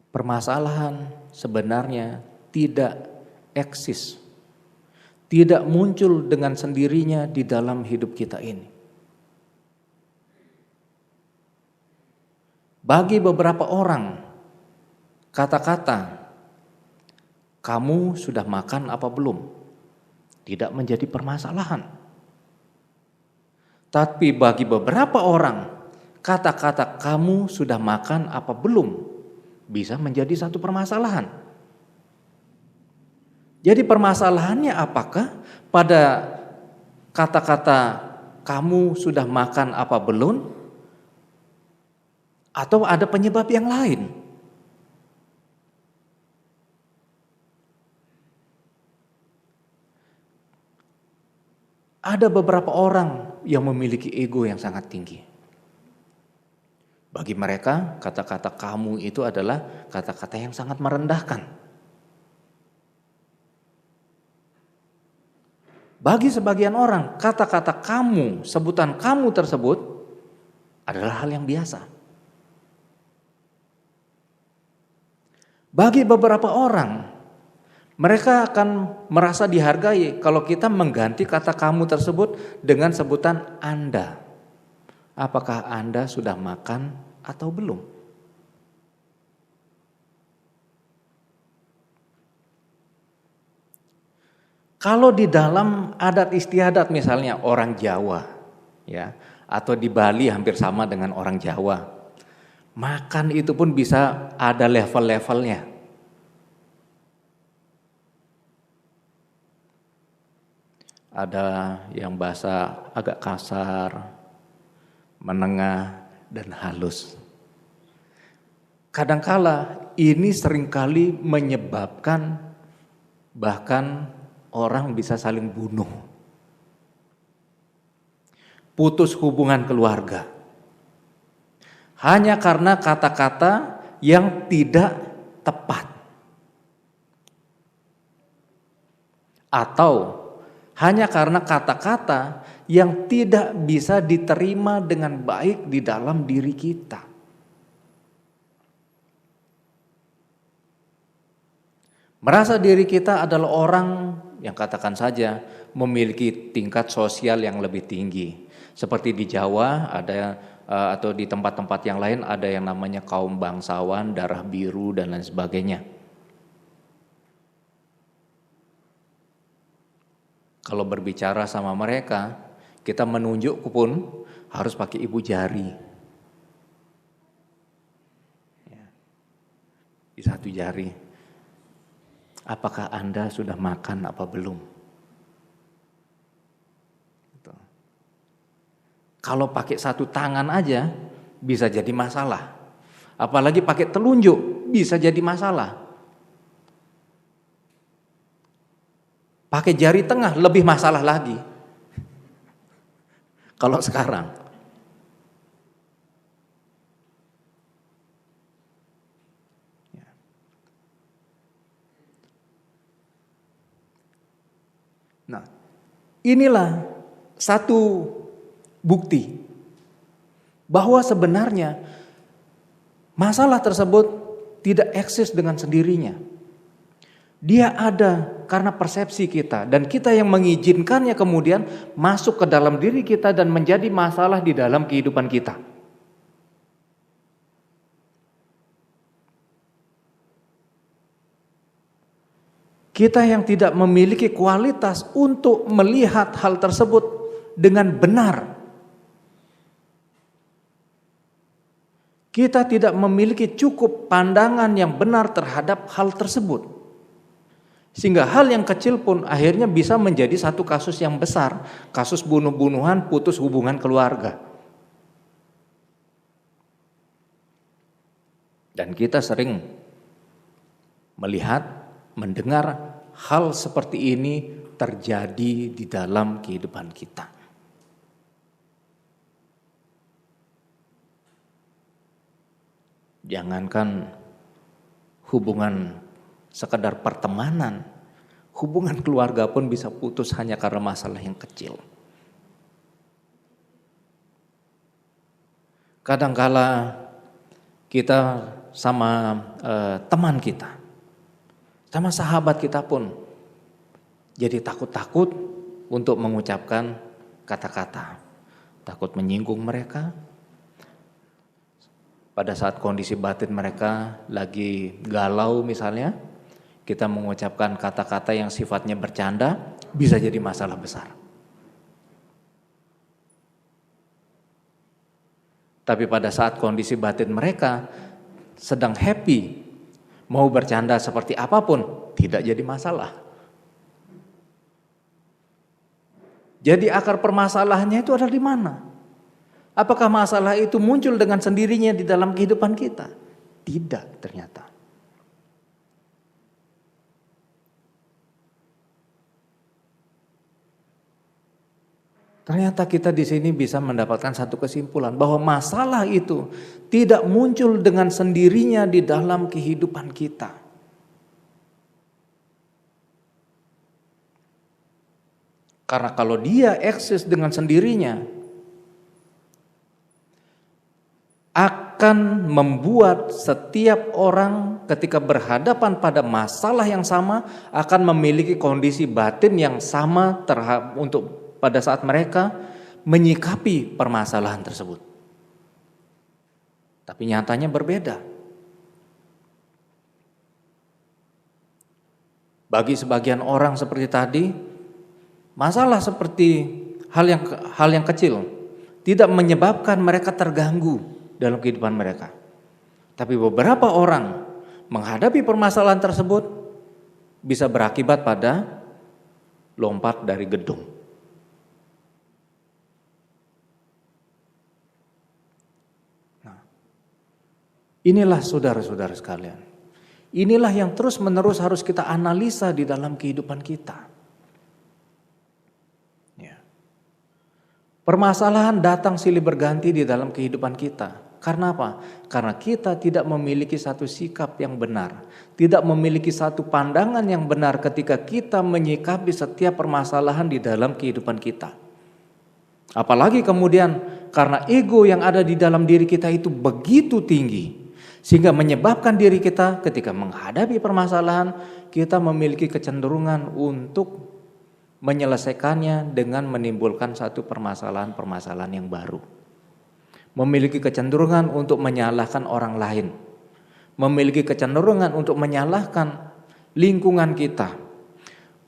Permasalahan sebenarnya tidak eksis, tidak muncul dengan sendirinya di dalam hidup kita ini. Bagi beberapa orang, kata-kata "kamu sudah makan apa belum?" tidak menjadi permasalahan. Tapi bagi beberapa orang, kata-kata "kamu sudah makan apa belum?" bisa menjadi satu permasalahan. Jadi permasalahannya apakah pada kata-kata "kamu sudah makan apa belum?" atau ada penyebab yang lain? Ada beberapa orang yang memiliki ego yang sangat tinggi. Bagi mereka, kata-kata "kamu" itu adalah kata-kata yang sangat merendahkan. Bagi sebagian orang, kata-kata "kamu", sebutan "kamu" tersebut adalah hal yang biasa. Bagi beberapa orang, mereka akan merasa dihargai kalau kita mengganti kata "kamu" tersebut dengan sebutan "Anda". Apakah Anda sudah makan atau belum? Kalau di dalam adat istiadat misalnya orang Jawa, ya, atau di Bali hampir sama dengan orang Jawa. Makan itu pun bisa ada level-levelnya. Ada yang bahasa agak kasar, menengah, dan halus. Kadangkala ini seringkali menyebabkan bahkan orang bisa saling bunuh. Putus hubungan keluarga. Hanya karena kata-kata yang tidak tepat. Atau hanya karena kata-kata yang tidak bisa diterima dengan baik di dalam diri kita. Merasa diri kita adalah orang yang katakan saja memiliki tingkat sosial yang lebih tinggi. Seperti di Jawa ada atau di tempat-tempat yang lain ada yang namanya kaum bangsawan, darah biru dan lain sebagainya. Kalau berbicara sama mereka, kita menunjuk pun harus pakai ibu jari. Di satu jari. Apakah Anda sudah makan apa belum? Kalau pakai satu tangan aja bisa jadi masalah. Apalagi pakai telunjuk bisa jadi masalah. Pakai jari tengah lebih masalah lagi. Kalau sekarang. Nah, inilah satu bukti bahwa sebenarnya masalah tersebut tidak eksis dengan sendirinya. Dia ada karena persepsi kita, dan kita yang mengizinkannya kemudian masuk ke dalam diri kita dan menjadi masalah di dalam kehidupan kita. Kita yang tidak memiliki kualitas untuk melihat hal tersebut dengan benar. Kita tidak memiliki cukup pandangan yang benar terhadap hal tersebut. Sehingga hal yang kecil pun akhirnya bisa menjadi satu kasus yang besar. Kasus bunuh-bunuhan, putus hubungan keluarga. Dan kita sering melihat, mendengar hal seperti ini terjadi di dalam kehidupan kita. Jangankan hubungan sekedar pertemanan, hubungan keluarga pun bisa putus hanya karena masalah yang kecil. Kadangkala kita sama teman kita, sama sahabat kita pun jadi takut-takut untuk mengucapkan kata-kata, takut menyinggung mereka. Pada saat kondisi batin mereka lagi galau misalnya, kita mengucapkan kata-kata yang sifatnya bercanda, bisa jadi masalah besar. Tapi pada saat kondisi batin mereka sedang happy, mau bercanda seperti apapun, tidak jadi masalah. Jadi akar permasalahannya itu ada di mana? Apakah masalah itu muncul dengan sendirinya di dalam kehidupan kita? Tidak ternyata. Ternyata kita di sini bisa mendapatkan satu kesimpulan bahwa masalah itu tidak muncul dengan sendirinya di dalam kehidupan kita. Karena kalau dia eksis dengan sendirinya, akan membuat setiap orang ketika berhadapan pada masalah yang sama akan memiliki kondisi batin yang sama pada saat mereka menyikapi permasalahan tersebut. Tapi nyatanya berbeda. Bagi sebagian orang seperti tadi, masalah seperti hal yang kecil tidak menyebabkan mereka terganggu dalam kehidupan mereka. Tapi beberapa orang menghadapi permasalahan tersebut bisa berakibat pada lompat dari gedung. Inilah saudara-saudara sekalian. Inilah yang terus-menerus harus kita analisa di dalam kehidupan kita. Ya. Permasalahan datang silih berganti di dalam kehidupan kita. Karena apa? Karena kita tidak memiliki satu sikap yang benar. Tidak memiliki satu pandangan yang benar ketika kita menyikapi setiap permasalahan di dalam kehidupan kita. Apalagi kemudian karena ego yang ada di dalam diri kita itu begitu tinggi. Sehingga menyebabkan diri kita ketika menghadapi permasalahan, kita memiliki kecenderungan untuk menyelesaikannya dengan menimbulkan satu permasalahan-permasalahan yang baru. Memiliki kecenderungan untuk menyalahkan orang lain. Memiliki kecenderungan untuk menyalahkan lingkungan kita.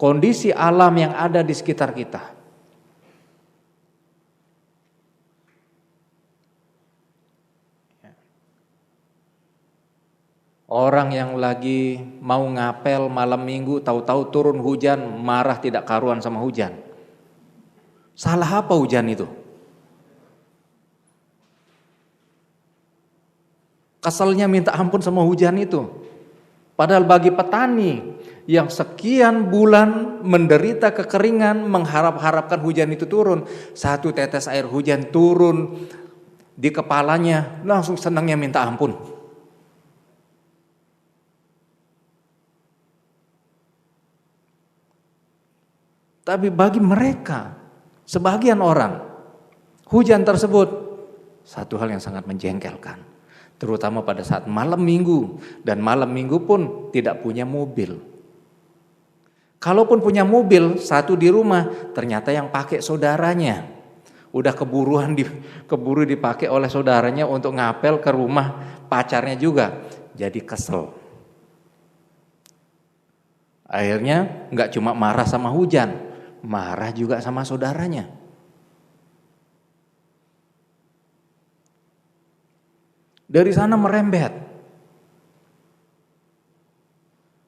Kondisi alam yang ada di sekitar kita. Orang yang lagi mau ngapel malam minggu, tahu-tahu turun hujan, marah tidak karuan sama hujan. Salah apa hujan itu? Keselnya minta ampun sama hujan itu. Padahal bagi petani yang sekian bulan menderita kekeringan, mengharap-harapkan hujan itu turun, satu tetes air hujan turun di kepalanya, langsung senangnya minta ampun. Tapi bagi mereka, sebagian orang, hujan tersebut Satu hal yang sangat menjengkelkan, terutama pada saat malam minggu, dan malam minggu pun tidak punya mobil. Kalaupun punya mobil, satu di rumah, ternyata yang pakai saudaranya. Udah keburu dipakai oleh saudaranya untuk ngapel ke rumah pacarnya juga. Jadi kesel. Akhirnya nggak cuma marah sama hujan, marah juga sama saudaranya. Dari sana merembet.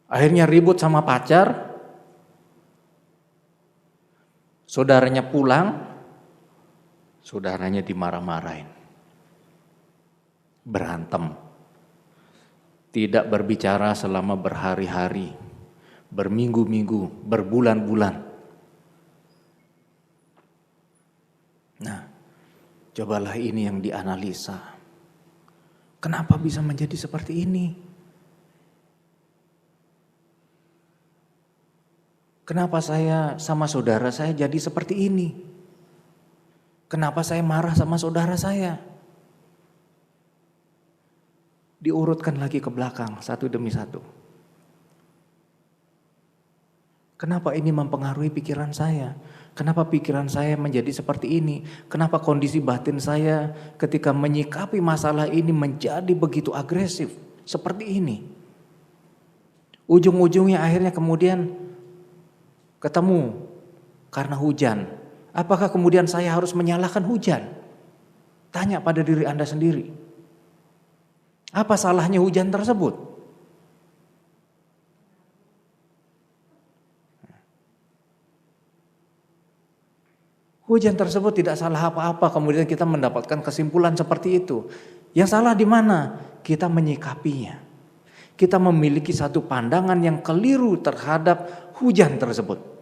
Akhirnya ribut sama pacar. Saudaranya pulang, saudaranya dimarah-marahin. Berantem. Tidak berbicara selama berhari-hari, berminggu-minggu, berbulan-bulan. Nah, cobalah ini yang dianalisa. Kenapa bisa menjadi seperti ini? Kenapa saya sama saudara saya jadi seperti ini? Kenapa saya marah sama saudara saya? Diurutkan lagi ke belakang satu demi satu. Kenapa ini mempengaruhi pikiran saya? Kenapa pikiran saya menjadi seperti ini? Kenapa kondisi batin saya ketika menyikapi masalah ini menjadi begitu agresif seperti ini? Ujung-ujungnya akhirnya kemudian ketemu karena hujan. Apakah kemudian saya harus menyalahkan hujan? Tanya pada diri Anda sendiri. Apa salahnya hujan tersebut? Hujan tersebut tidak salah apa-apa, kemudian kita mendapatkan kesimpulan seperti itu. Yang salah di mana? Kita menyikapinya. Kita memiliki satu pandangan yang keliru terhadap hujan tersebut.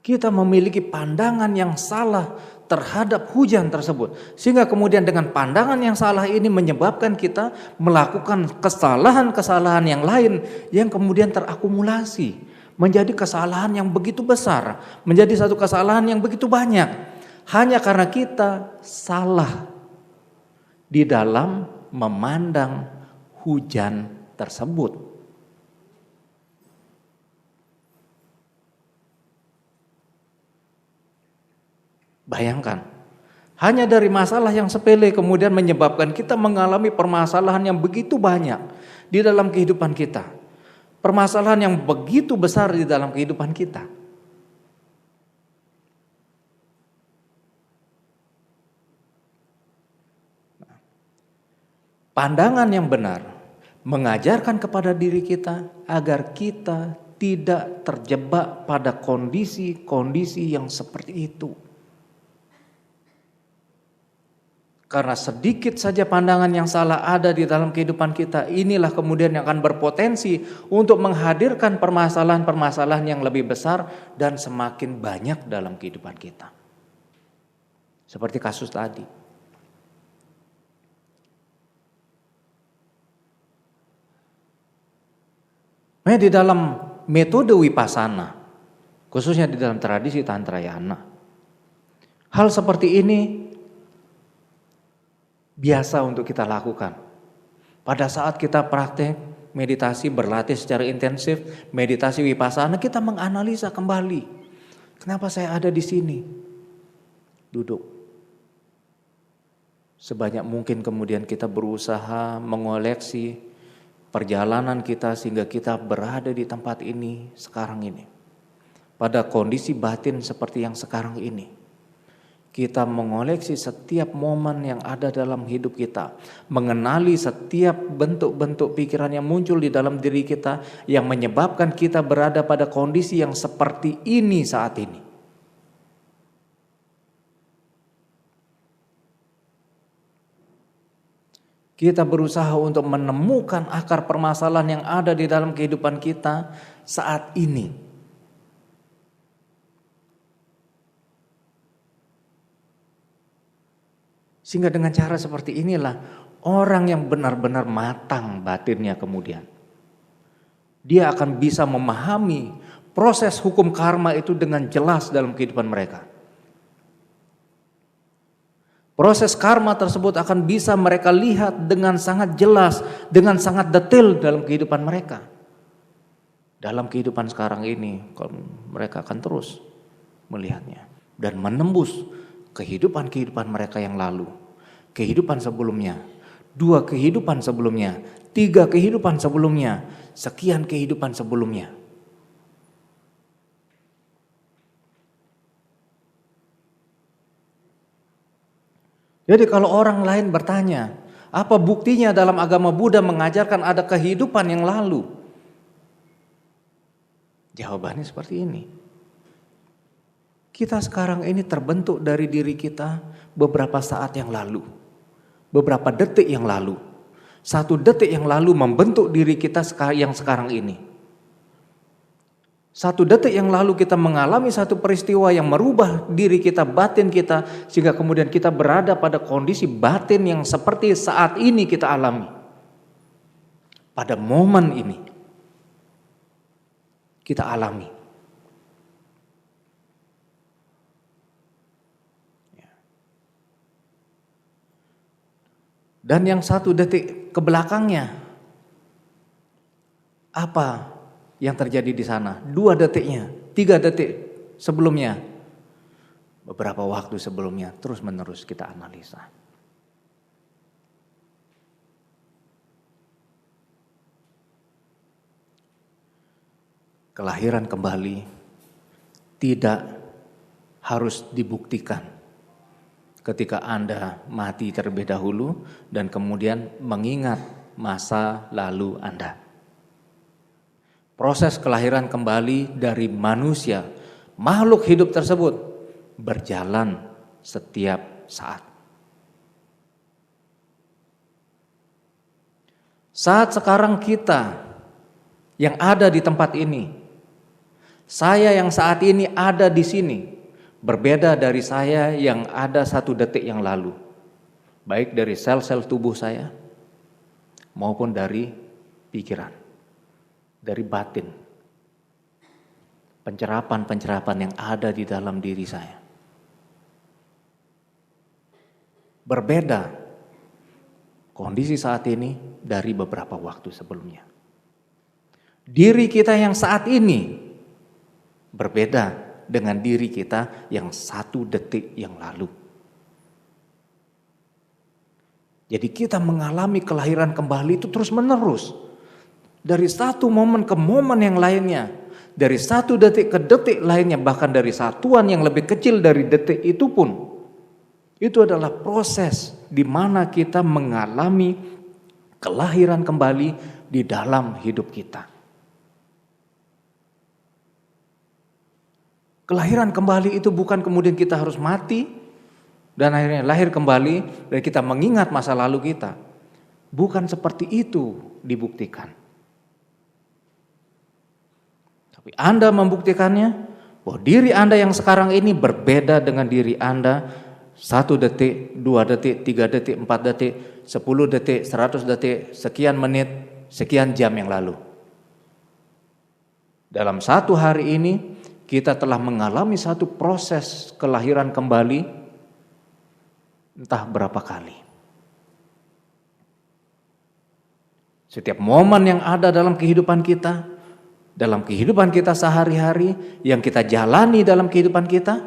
Kita memiliki pandangan yang salah terhadap hujan tersebut. Sehingga kemudian dengan pandangan yang salah ini menyebabkan kita melakukan kesalahan-kesalahan yang lain yang kemudian terakumulasi. Menjadi kesalahan yang begitu besar. Menjadi satu kesalahan yang begitu banyak. Hanya karena kita salah di dalam memandang hujan tersebut. Bayangkan, hanya dari masalah yang sepele kemudian menyebabkan kita mengalami permasalahan yang begitu banyak di dalam kehidupan kita. Permasalahan yang begitu besar di dalam kehidupan kita. Pandangan yang benar mengajarkan kepada diri kita agar kita tidak terjebak pada kondisi-kondisi yang seperti itu. Karena sedikit saja pandangan yang salah ada di dalam kehidupan kita, inilah kemudian yang akan berpotensi untuk menghadirkan permasalahan-permasalahan yang lebih besar dan semakin banyak dalam kehidupan kita. Seperti kasus tadi. Di dalam metode Vipassana, khususnya di dalam tradisi Tantrayana, hal seperti ini biasa untuk kita lakukan. Pada saat kita praktek meditasi, berlatih secara intensif, meditasi Vipassana, kita menganalisa kembali. Kenapa saya ada di sini? Duduk. Sebanyak mungkin kemudian kita berusaha mengoleksi perjalanan kita sehingga kita berada di tempat ini sekarang ini. Pada kondisi batin seperti yang sekarang ini. Kita mengoleksi setiap momen yang ada dalam hidup kita. Mengenali setiap bentuk-bentuk pikiran yang muncul di dalam diri kita. Yang menyebabkan kita berada pada kondisi yang seperti ini saat ini. Kita berusaha untuk menemukan akar permasalahan yang ada di dalam kehidupan kita saat ini. Sehingga dengan cara seperti inilah orang yang benar-benar matang batinnya kemudian. Dia akan bisa memahami proses hukum karma itu dengan jelas dalam kehidupan mereka. Proses karma tersebut akan bisa mereka lihat dengan sangat jelas, dengan sangat detail dalam kehidupan mereka. Dalam kehidupan sekarang ini, mereka akan terus melihatnya dan menembus kehidupan-kehidupan mereka yang lalu, kehidupan sebelumnya, 2 kehidupan sebelumnya, 3 kehidupan sebelumnya, sekian kehidupan sebelumnya. Jadi kalau orang lain bertanya, apa buktinya dalam agama Buddha mengajarkan ada kehidupan yang lalu? Jawabannya seperti ini. Kita sekarang ini terbentuk dari diri kita beberapa saat yang lalu. Beberapa detik yang lalu. 1 detik yang lalu membentuk diri kita yang sekarang ini. 1 detik yang lalu kita mengalami satu peristiwa yang merubah diri kita, batin kita, sehingga kemudian kita berada pada kondisi batin yang seperti saat ini kita alami. Pada momen ini kita alami. Dan yang 1 detik ke belakangnya, apa yang terjadi di sana? 2 detiknya, 3 detik sebelumnya, beberapa waktu sebelumnya, terus menerus kita analisa. Kelahiran kembali tidak harus dibuktikan. Ketika Anda mati terlebih dahulu dan kemudian mengingat masa lalu Anda. Proses kelahiran kembali dari manusia, makhluk hidup tersebut berjalan setiap saat. Saat sekarang kita yang ada di tempat ini, saya yang saat ini ada di sini, berbeda dari saya yang ada 1 detik yang lalu. Baik dari sel-sel tubuh saya maupun dari pikiran, dari batin. Pencerapan-pencerapan yang ada di dalam diri saya. Berbeda kondisi saat ini dari beberapa waktu sebelumnya. Diri kita yang saat ini berbeda dengan diri kita yang 1 detik yang lalu. Jadi kita mengalami kelahiran kembali itu terus menerus. Dari 1 momen ke momen yang lainnya. Dari 1 detik ke detik lainnya. Bahkan dari satuan yang lebih kecil dari detik itu pun. Itu adalah proses di mana kita mengalami kelahiran kembali di dalam hidup kita. Kelahiran kembali itu bukan kemudian kita harus mati dan akhirnya lahir kembali dan kita mengingat masa lalu kita. Bukan seperti itu dibuktikan. Tapi Anda membuktikannya bahwa diri Anda yang sekarang ini berbeda dengan diri Anda 1 detik, 2 detik, 3 detik, 4 detik, 10 detik, 100 detik, sekian menit, sekian jam yang lalu. Dalam 1 hari ini kita telah mengalami 1 proses kelahiran kembali entah berapa kali. Setiap momen yang ada dalam kehidupan kita sehari-hari, yang kita jalani dalam kehidupan kita,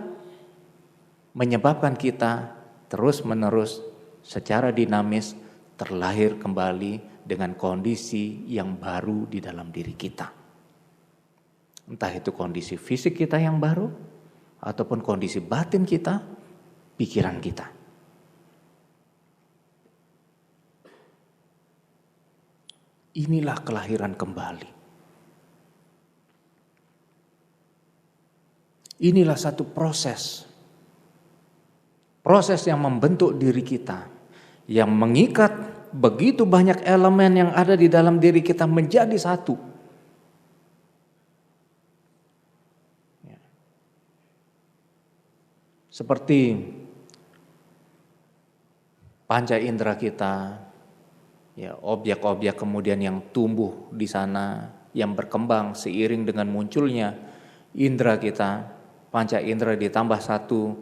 menyebabkan kita terus-menerus secara dinamis terlahir kembali dengan kondisi yang baru di dalam diri kita. Entah itu kondisi fisik kita yang baru, ataupun kondisi batin kita, pikiran kita. Inilah kelahiran kembali. Inilah satu proses. Proses yang membentuk diri kita. Yang mengikat begitu banyak elemen yang ada di dalam diri kita menjadi satu. Seperti panca indera kita, ya, objek-objek kemudian yang tumbuh di sana, yang berkembang seiring dengan munculnya indera kita, panca indera ditambah satu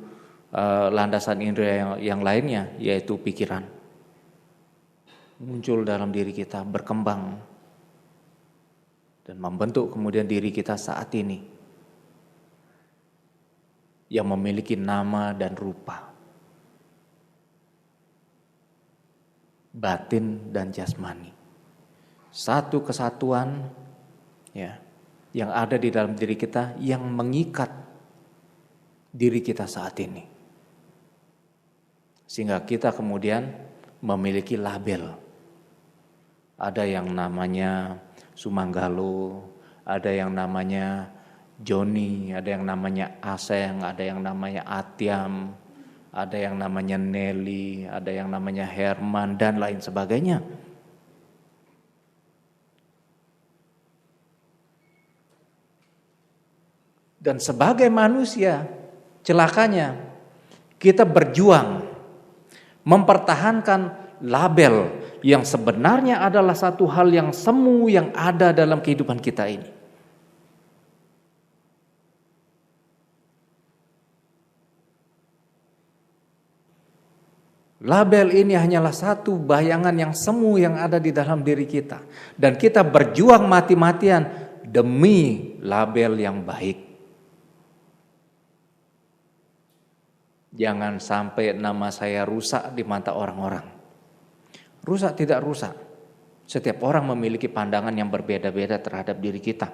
landasan indera yang lainnya, yaitu pikiran. Muncul dalam diri kita, berkembang, dan membentuk kemudian diri kita saat ini, yang memiliki nama dan rupa, batin dan jasmani. Satu kesatuan ya, yang ada di dalam diri kita yang mengikat diri kita saat ini. Sehingga kita kemudian memiliki label. Ada yang namanya Sumanggalo, ada yang namanya Joni, ada yang namanya Aseng, ada yang namanya Atyam, ada yang namanya Nelly, ada yang namanya Herman, dan lain sebagainya. Dan sebagai manusia, celakanya kita berjuang mempertahankan label yang sebenarnya adalah satu hal yang semu yang ada dalam kehidupan kita ini. Label ini hanyalah satu bayangan yang semu yang ada di dalam diri kita. Dan kita berjuang mati-matian demi label yang baik. Jangan sampai nama saya rusak di mata orang-orang. Rusak tidak rusak. Setiap orang memiliki pandangan yang berbeda-beda terhadap diri kita.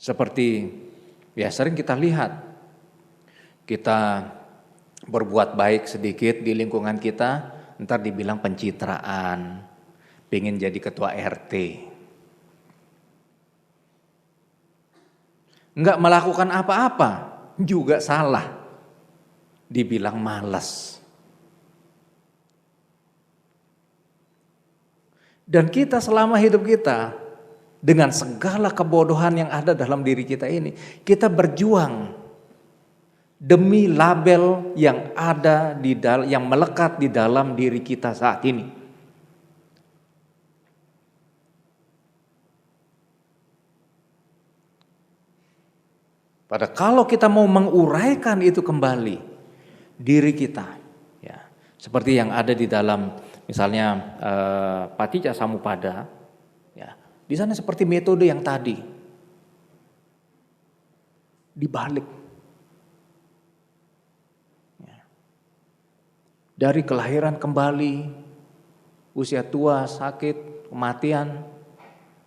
Seperti ya sering kita lihat, kita berbuat baik sedikit di lingkungan kita, ntar dibilang pencitraan, pengen jadi ketua RT. Enggak melakukan apa-apa, juga salah, dibilang malas. Dan kita selama hidup kita, dengan segala kebodohan yang ada dalam diri kita ini, kita berjuang demi label yang ada yang melekat di dalam diri kita saat ini. Padahal kalau kita mau menguraikan itu kembali diri kita, ya, seperti yang ada di dalam misalnya Paticca Samuppada, ya, di sana seperti metode yang tadi dibalik, ya, dari kelahiran kembali, usia tua, sakit, kematian,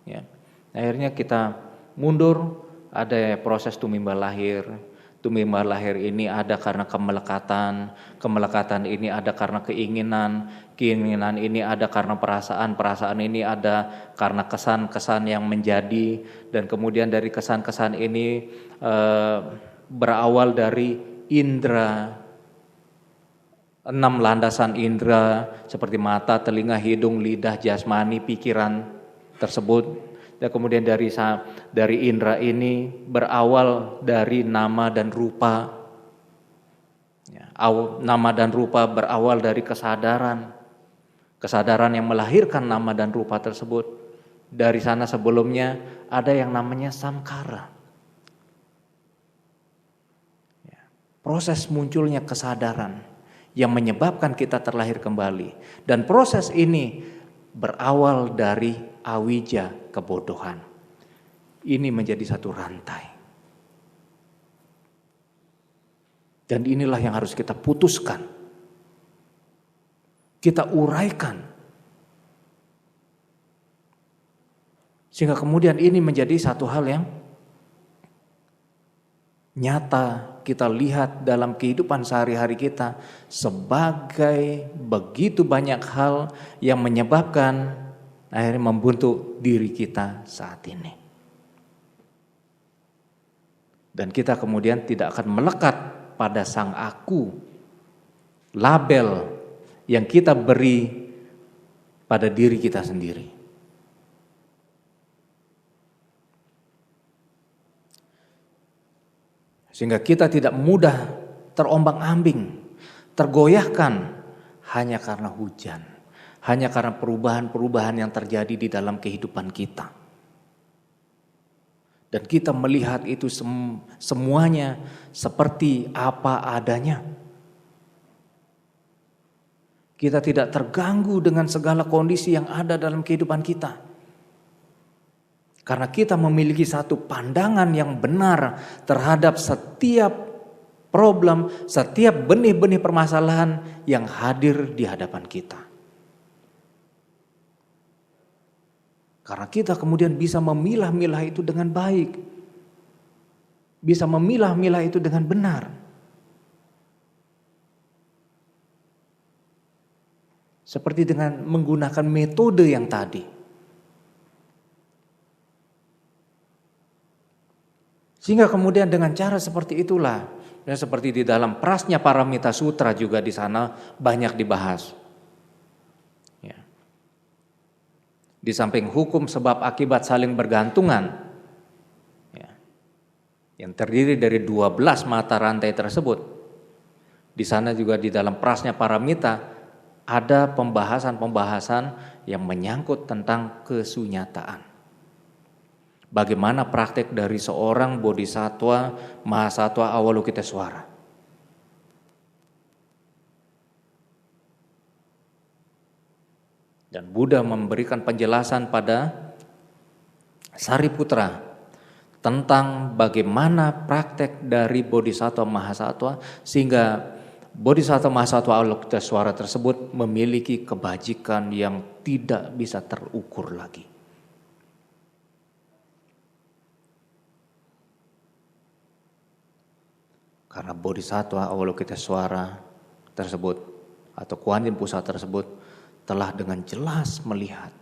ya, akhirnya kita mundur. Ada proses tumimbal lahir. Tumimbal lahir ini ada karena kemelekatan. Kemelekatan ini ada karena keinginan. Keinginan ini ada karena perasaan. Perasaan ini ada karena kesan-kesan yang menjadi. Dan kemudian dari kesan-kesan ini berawal dari indera. 6 landasan indera seperti mata, telinga, hidung, lidah, jasmani, pikiran tersebut. Dan kemudian dari indera ini berawal dari nama dan rupa. Ya, nama dan rupa berawal dari kesadaran. Kesadaran yang melahirkan nama dan rupa tersebut. Dari sana sebelumnya ada yang namanya samkara. Ya, proses munculnya kesadaran yang menyebabkan kita terlahir kembali. Dan proses ini berawal dari awija, kebodohan. Ini menjadi satu rantai. Dan inilah yang harus kita putuskan. Kita uraikan. Sehingga kemudian ini menjadi satu hal yang nyata kita lihat dalam kehidupan sehari-hari kita sebagai begitu banyak hal yang menyebabkan akhirnya membentuk diri kita saat ini. Dan kita kemudian tidak akan melekat pada sang aku, label yang kita beri pada diri kita sendiri. Sehingga kita tidak mudah terombang-ambing, tergoyahkan hanya karena hujan, hanya karena perubahan-perubahan yang terjadi di dalam kehidupan kita. Dan kita melihat itu semuanya seperti apa adanya. Kita tidak terganggu dengan segala kondisi yang ada dalam kehidupan kita. Karena kita memiliki satu pandangan yang benar terhadap setiap problem, setiap benih-benih permasalahan yang hadir di hadapan kita. Karena kita kemudian bisa memilah-milah itu dengan baik. Bisa memilah-milah itu dengan benar. Seperti dengan menggunakan metode yang tadi. Sehingga kemudian dengan cara seperti itulah, ya seperti di dalam Prasnya Paramita Sutra juga di sana banyak dibahas. Ya. Di samping hukum sebab akibat saling bergantungan, ya, yang terdiri dari 12 mata rantai tersebut, di sana juga di dalam Prasnya Paramita ada pembahasan-pembahasan yang menyangkut tentang kesunyataan. Bagaimana praktek dari seorang bodhisattva, mahasatwa Avalokitesvara. Dan Buddha memberikan penjelasan pada Sariputra tentang bagaimana praktek dari bodhisattva mahasatwa sehingga bodhisattva mahasatwa Avalokitesvara tersebut memiliki kebajikan yang tidak bisa terukur lagi. Karena bodhisattva Avalokitesvara tersebut atau Kuan Yin Pusat tersebut telah dengan jelas melihat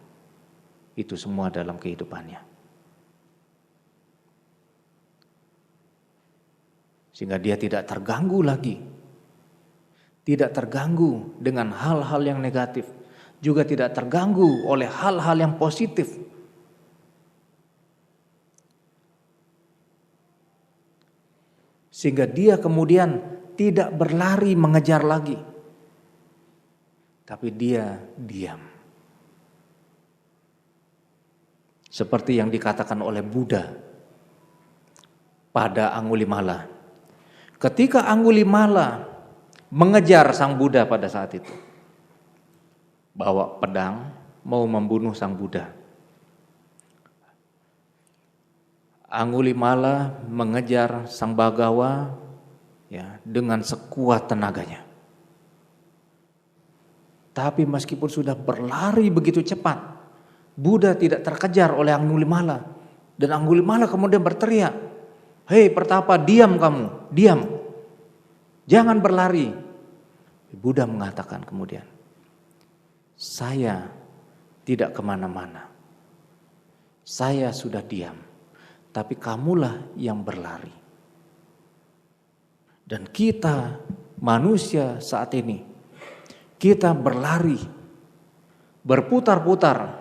itu semua dalam kehidupannya. Sehingga dia tidak terganggu lagi. Tidak terganggu dengan hal-hal yang negatif. Juga tidak terganggu oleh hal-hal yang positif. Sehingga dia kemudian tidak berlari mengejar lagi. Tapi dia diam. Seperti yang dikatakan oleh Buddha pada Angulimala. Ketika Angulimala mengejar sang Buddha pada saat itu, bawa pedang mau membunuh sang Buddha. Angulimala mengejar sang Bagawa ya, dengan sekuat tenaganya. Tapi meskipun sudah berlari begitu cepat, Buddha tidak terkejar oleh Angulimala. Dan Angulimala kemudian berteriak, "Hei Pertapa, diam kamu, diam. Jangan berlari." Buddha mengatakan kemudian, "Saya tidak kemana-mana. Saya sudah diam. Tapi kamulah yang berlari." Dan kita manusia saat ini, kita berlari, berputar-putar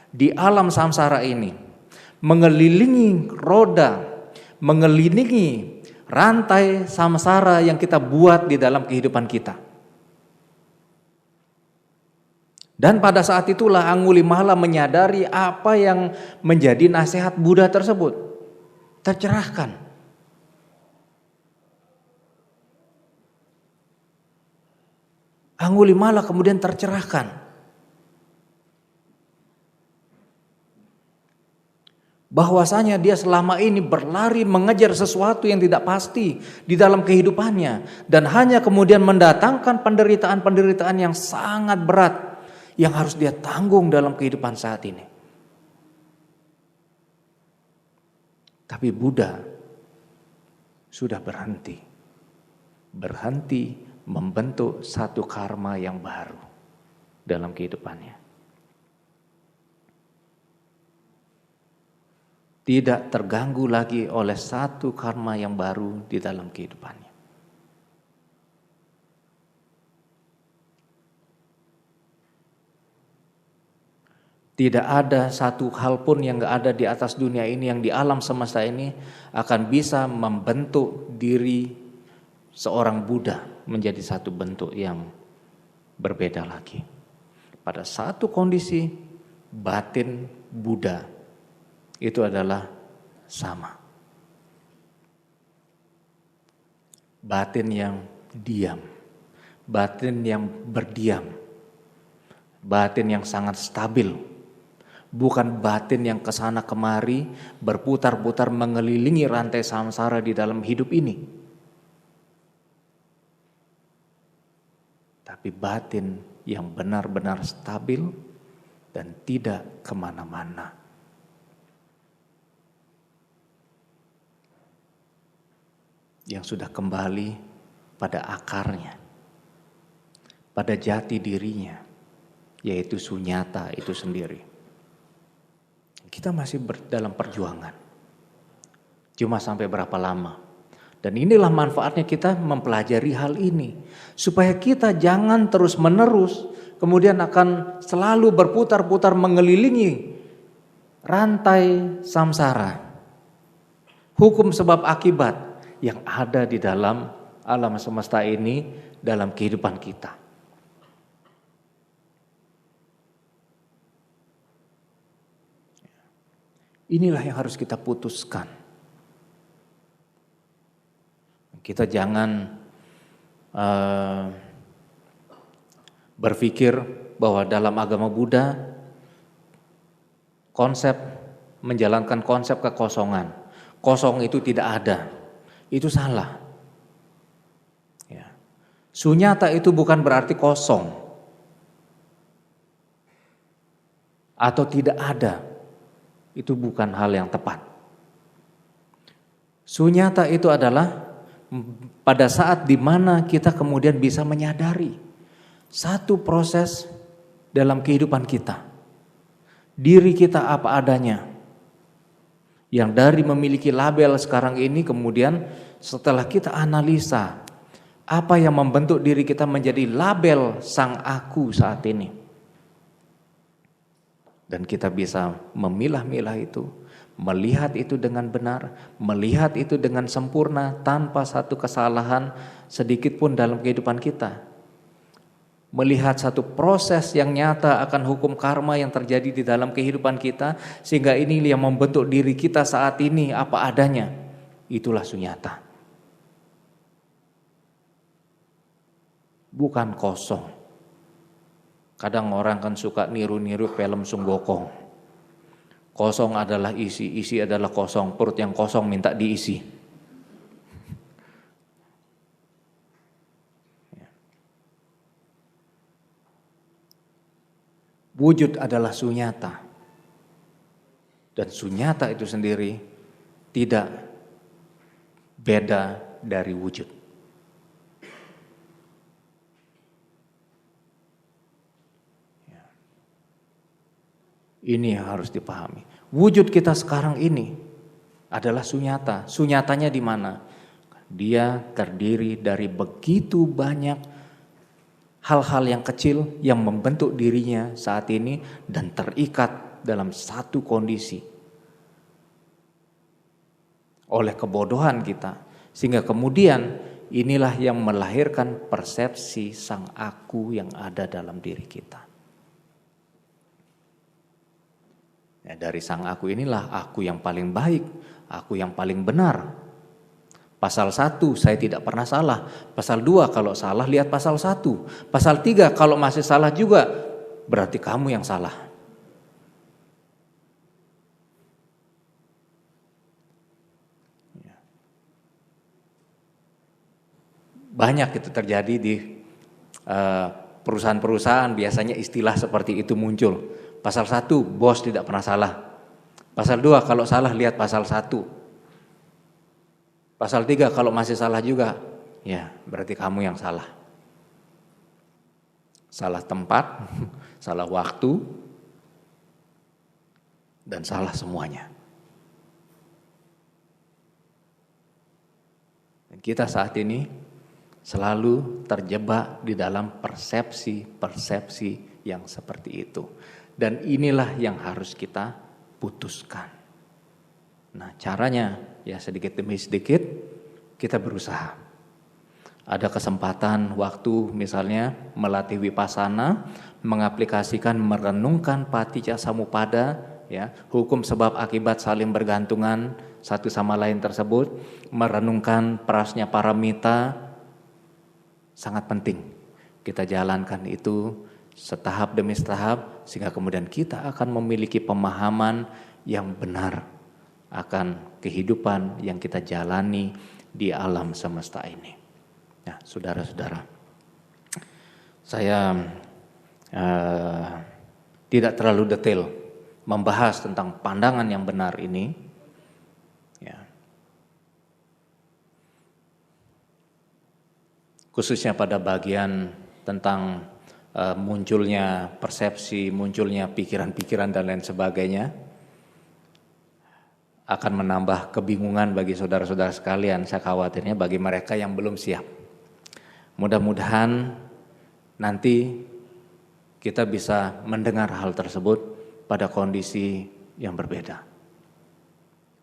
di alam samsara ini, mengelilingi roda, mengelilingi rantai samsara yang kita buat di dalam kehidupan kita. Dan pada saat itulah Angulimala menyadari apa yang menjadi nasihat Buddha tersebut. Tercerahkan. Angulimala kemudian tercerahkan. Bahwasanya dia selama ini berlari mengejar sesuatu yang tidak pasti di dalam kehidupannya. Dan hanya kemudian mendatangkan penderitaan-penderitaan yang sangat berat yang harus dia tanggung dalam kehidupan saat ini. Tapi Buddha sudah berhenti membentuk satu karma yang baru dalam kehidupannya. Tidak terganggu lagi oleh satu karma yang baru di dalam kehidupannya. Tidak ada satu hal pun yang gak ada di atas dunia ini, yang di alam semesta ini akan bisa membentuk diri seorang Buddha menjadi satu bentuk yang berbeda lagi. pada satu kondisi batin Buddha itu adalah sama. Batin yang diam, batin yang berdiam, batin yang sangat stabil, bukan batin yang kesana kemari berputar-putar mengelilingi rantai samsara di dalam hidup ini. Tapi batin yang benar-benar stabil dan tidak kemana-mana. Yang sudah kembali pada akarnya, pada jati dirinya, yaitu sunyata itu sendiri. Kita masih dalam perjuangan. Cuma sampai berapa lama? Dan inilah manfaatnya kita mempelajari hal ini. Supaya kita jangan terus-menerus kemudian akan selalu berputar-putar mengelilingi rantai samsara. Hukum sebab akibat yang ada di dalam alam semesta ini, dalam kehidupan kita. Inilah yang harus kita putuskan. Kita jangan berpikir bahwa dalam agama Buddha menjalankan konsep kekosongan. Kosong itu tidak ada. Itu salah. Ya. Sunyata itu bukan berarti kosong atau tidak ada. Itu bukan hal yang tepat. Sunyata itu adalah pada saat di mana kita kemudian bisa menyadari satu proses dalam kehidupan kita. Diri kita apa adanya. Yang dari memiliki label sekarang ini kemudian setelah kita analisa apa yang membentuk diri kita menjadi label sang aku saat ini. Dan kita bisa memilah-milah itu, melihat itu dengan benar, melihat itu dengan sempurna tanpa satu kesalahan sedikit pun dalam kehidupan kita. Melihat satu proses yang nyata akan hukum karma yang terjadi di dalam kehidupan kita, sehingga ini yang membentuk diri kita saat ini apa adanya. Itulah sunyata. Bukan kosong. Kadang orang kan suka niru-niru film Sung Gokong. Kosong adalah isi, isi adalah kosong, perut yang kosong minta diisi. Wujud adalah sunyata. Dan sunyata itu sendiri tidak beda dari wujud. Ini yang harus dipahami. Wujud kita sekarang ini adalah sunyata. Sunyatanya di mana? Dia terdiri dari begitu banyak hal-hal yang kecil yang membentuk dirinya saat ini dan terikat dalam satu kondisi oleh kebodohan kita, sehingga kemudian inilah yang melahirkan persepsi sang aku yang ada dalam diri kita. Ya, dari sang aku inilah aku yang paling baik, aku yang paling benar. Pasal 1 saya tidak pernah salah. Pasal 2 kalau salah lihat pasal 1. Pasal 3 kalau masih salah juga berarti kamu yang salah. Banyak itu terjadi di perusahaan-perusahaan, biasanya istilah seperti itu muncul. Pasal 1 bos tidak pernah salah. Pasal 2 kalau salah lihat pasal 1. Pasal 3 kalau masih salah juga, ya berarti kamu yang salah. Salah tempat, salah waktu, dan salah semuanya. Dan kita saat ini selalu terjebak di dalam persepsi-persepsi yang seperti itu. Dan inilah yang harus kita putuskan. Nah caranya ya sedikit demi sedikit kita berusaha. ada kesempatan waktu misalnya melatih vipassana, mengaplikasikan merenungkan paticca samuppada, ya, hukum sebab akibat saling bergantungan satu sama lain tersebut, merenungkan prasnya paramita, sangat penting kita jalankan itu setahap demi setahap sehingga kemudian kita akan memiliki pemahaman yang benar akan kehidupan yang kita jalani di alam semesta ini. Nah, saudara-saudara, saya tidak terlalu detail membahas tentang pandangan yang benar ini. Ya. Khususnya pada bagian tentang munculnya persepsi, munculnya pikiran-pikiran dan lain sebagainya, akan menambah kebingungan bagi saudara-saudara sekalian. Saya khawatirnya bagi mereka yang belum siap. Mudah-mudahan nanti kita bisa mendengar hal tersebut pada kondisi yang berbeda.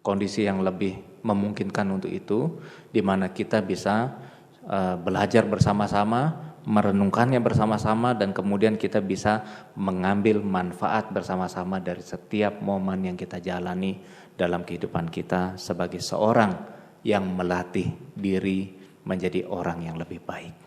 Kondisi yang lebih memungkinkan untuk itu, di mana kita bisa belajar bersama-sama, merenungkannya bersama-sama, dan kemudian kita bisa mengambil manfaat bersama-sama dari setiap momen yang kita jalani dalam kehidupan kita sebagai seorang yang melatih diri menjadi orang yang lebih baik.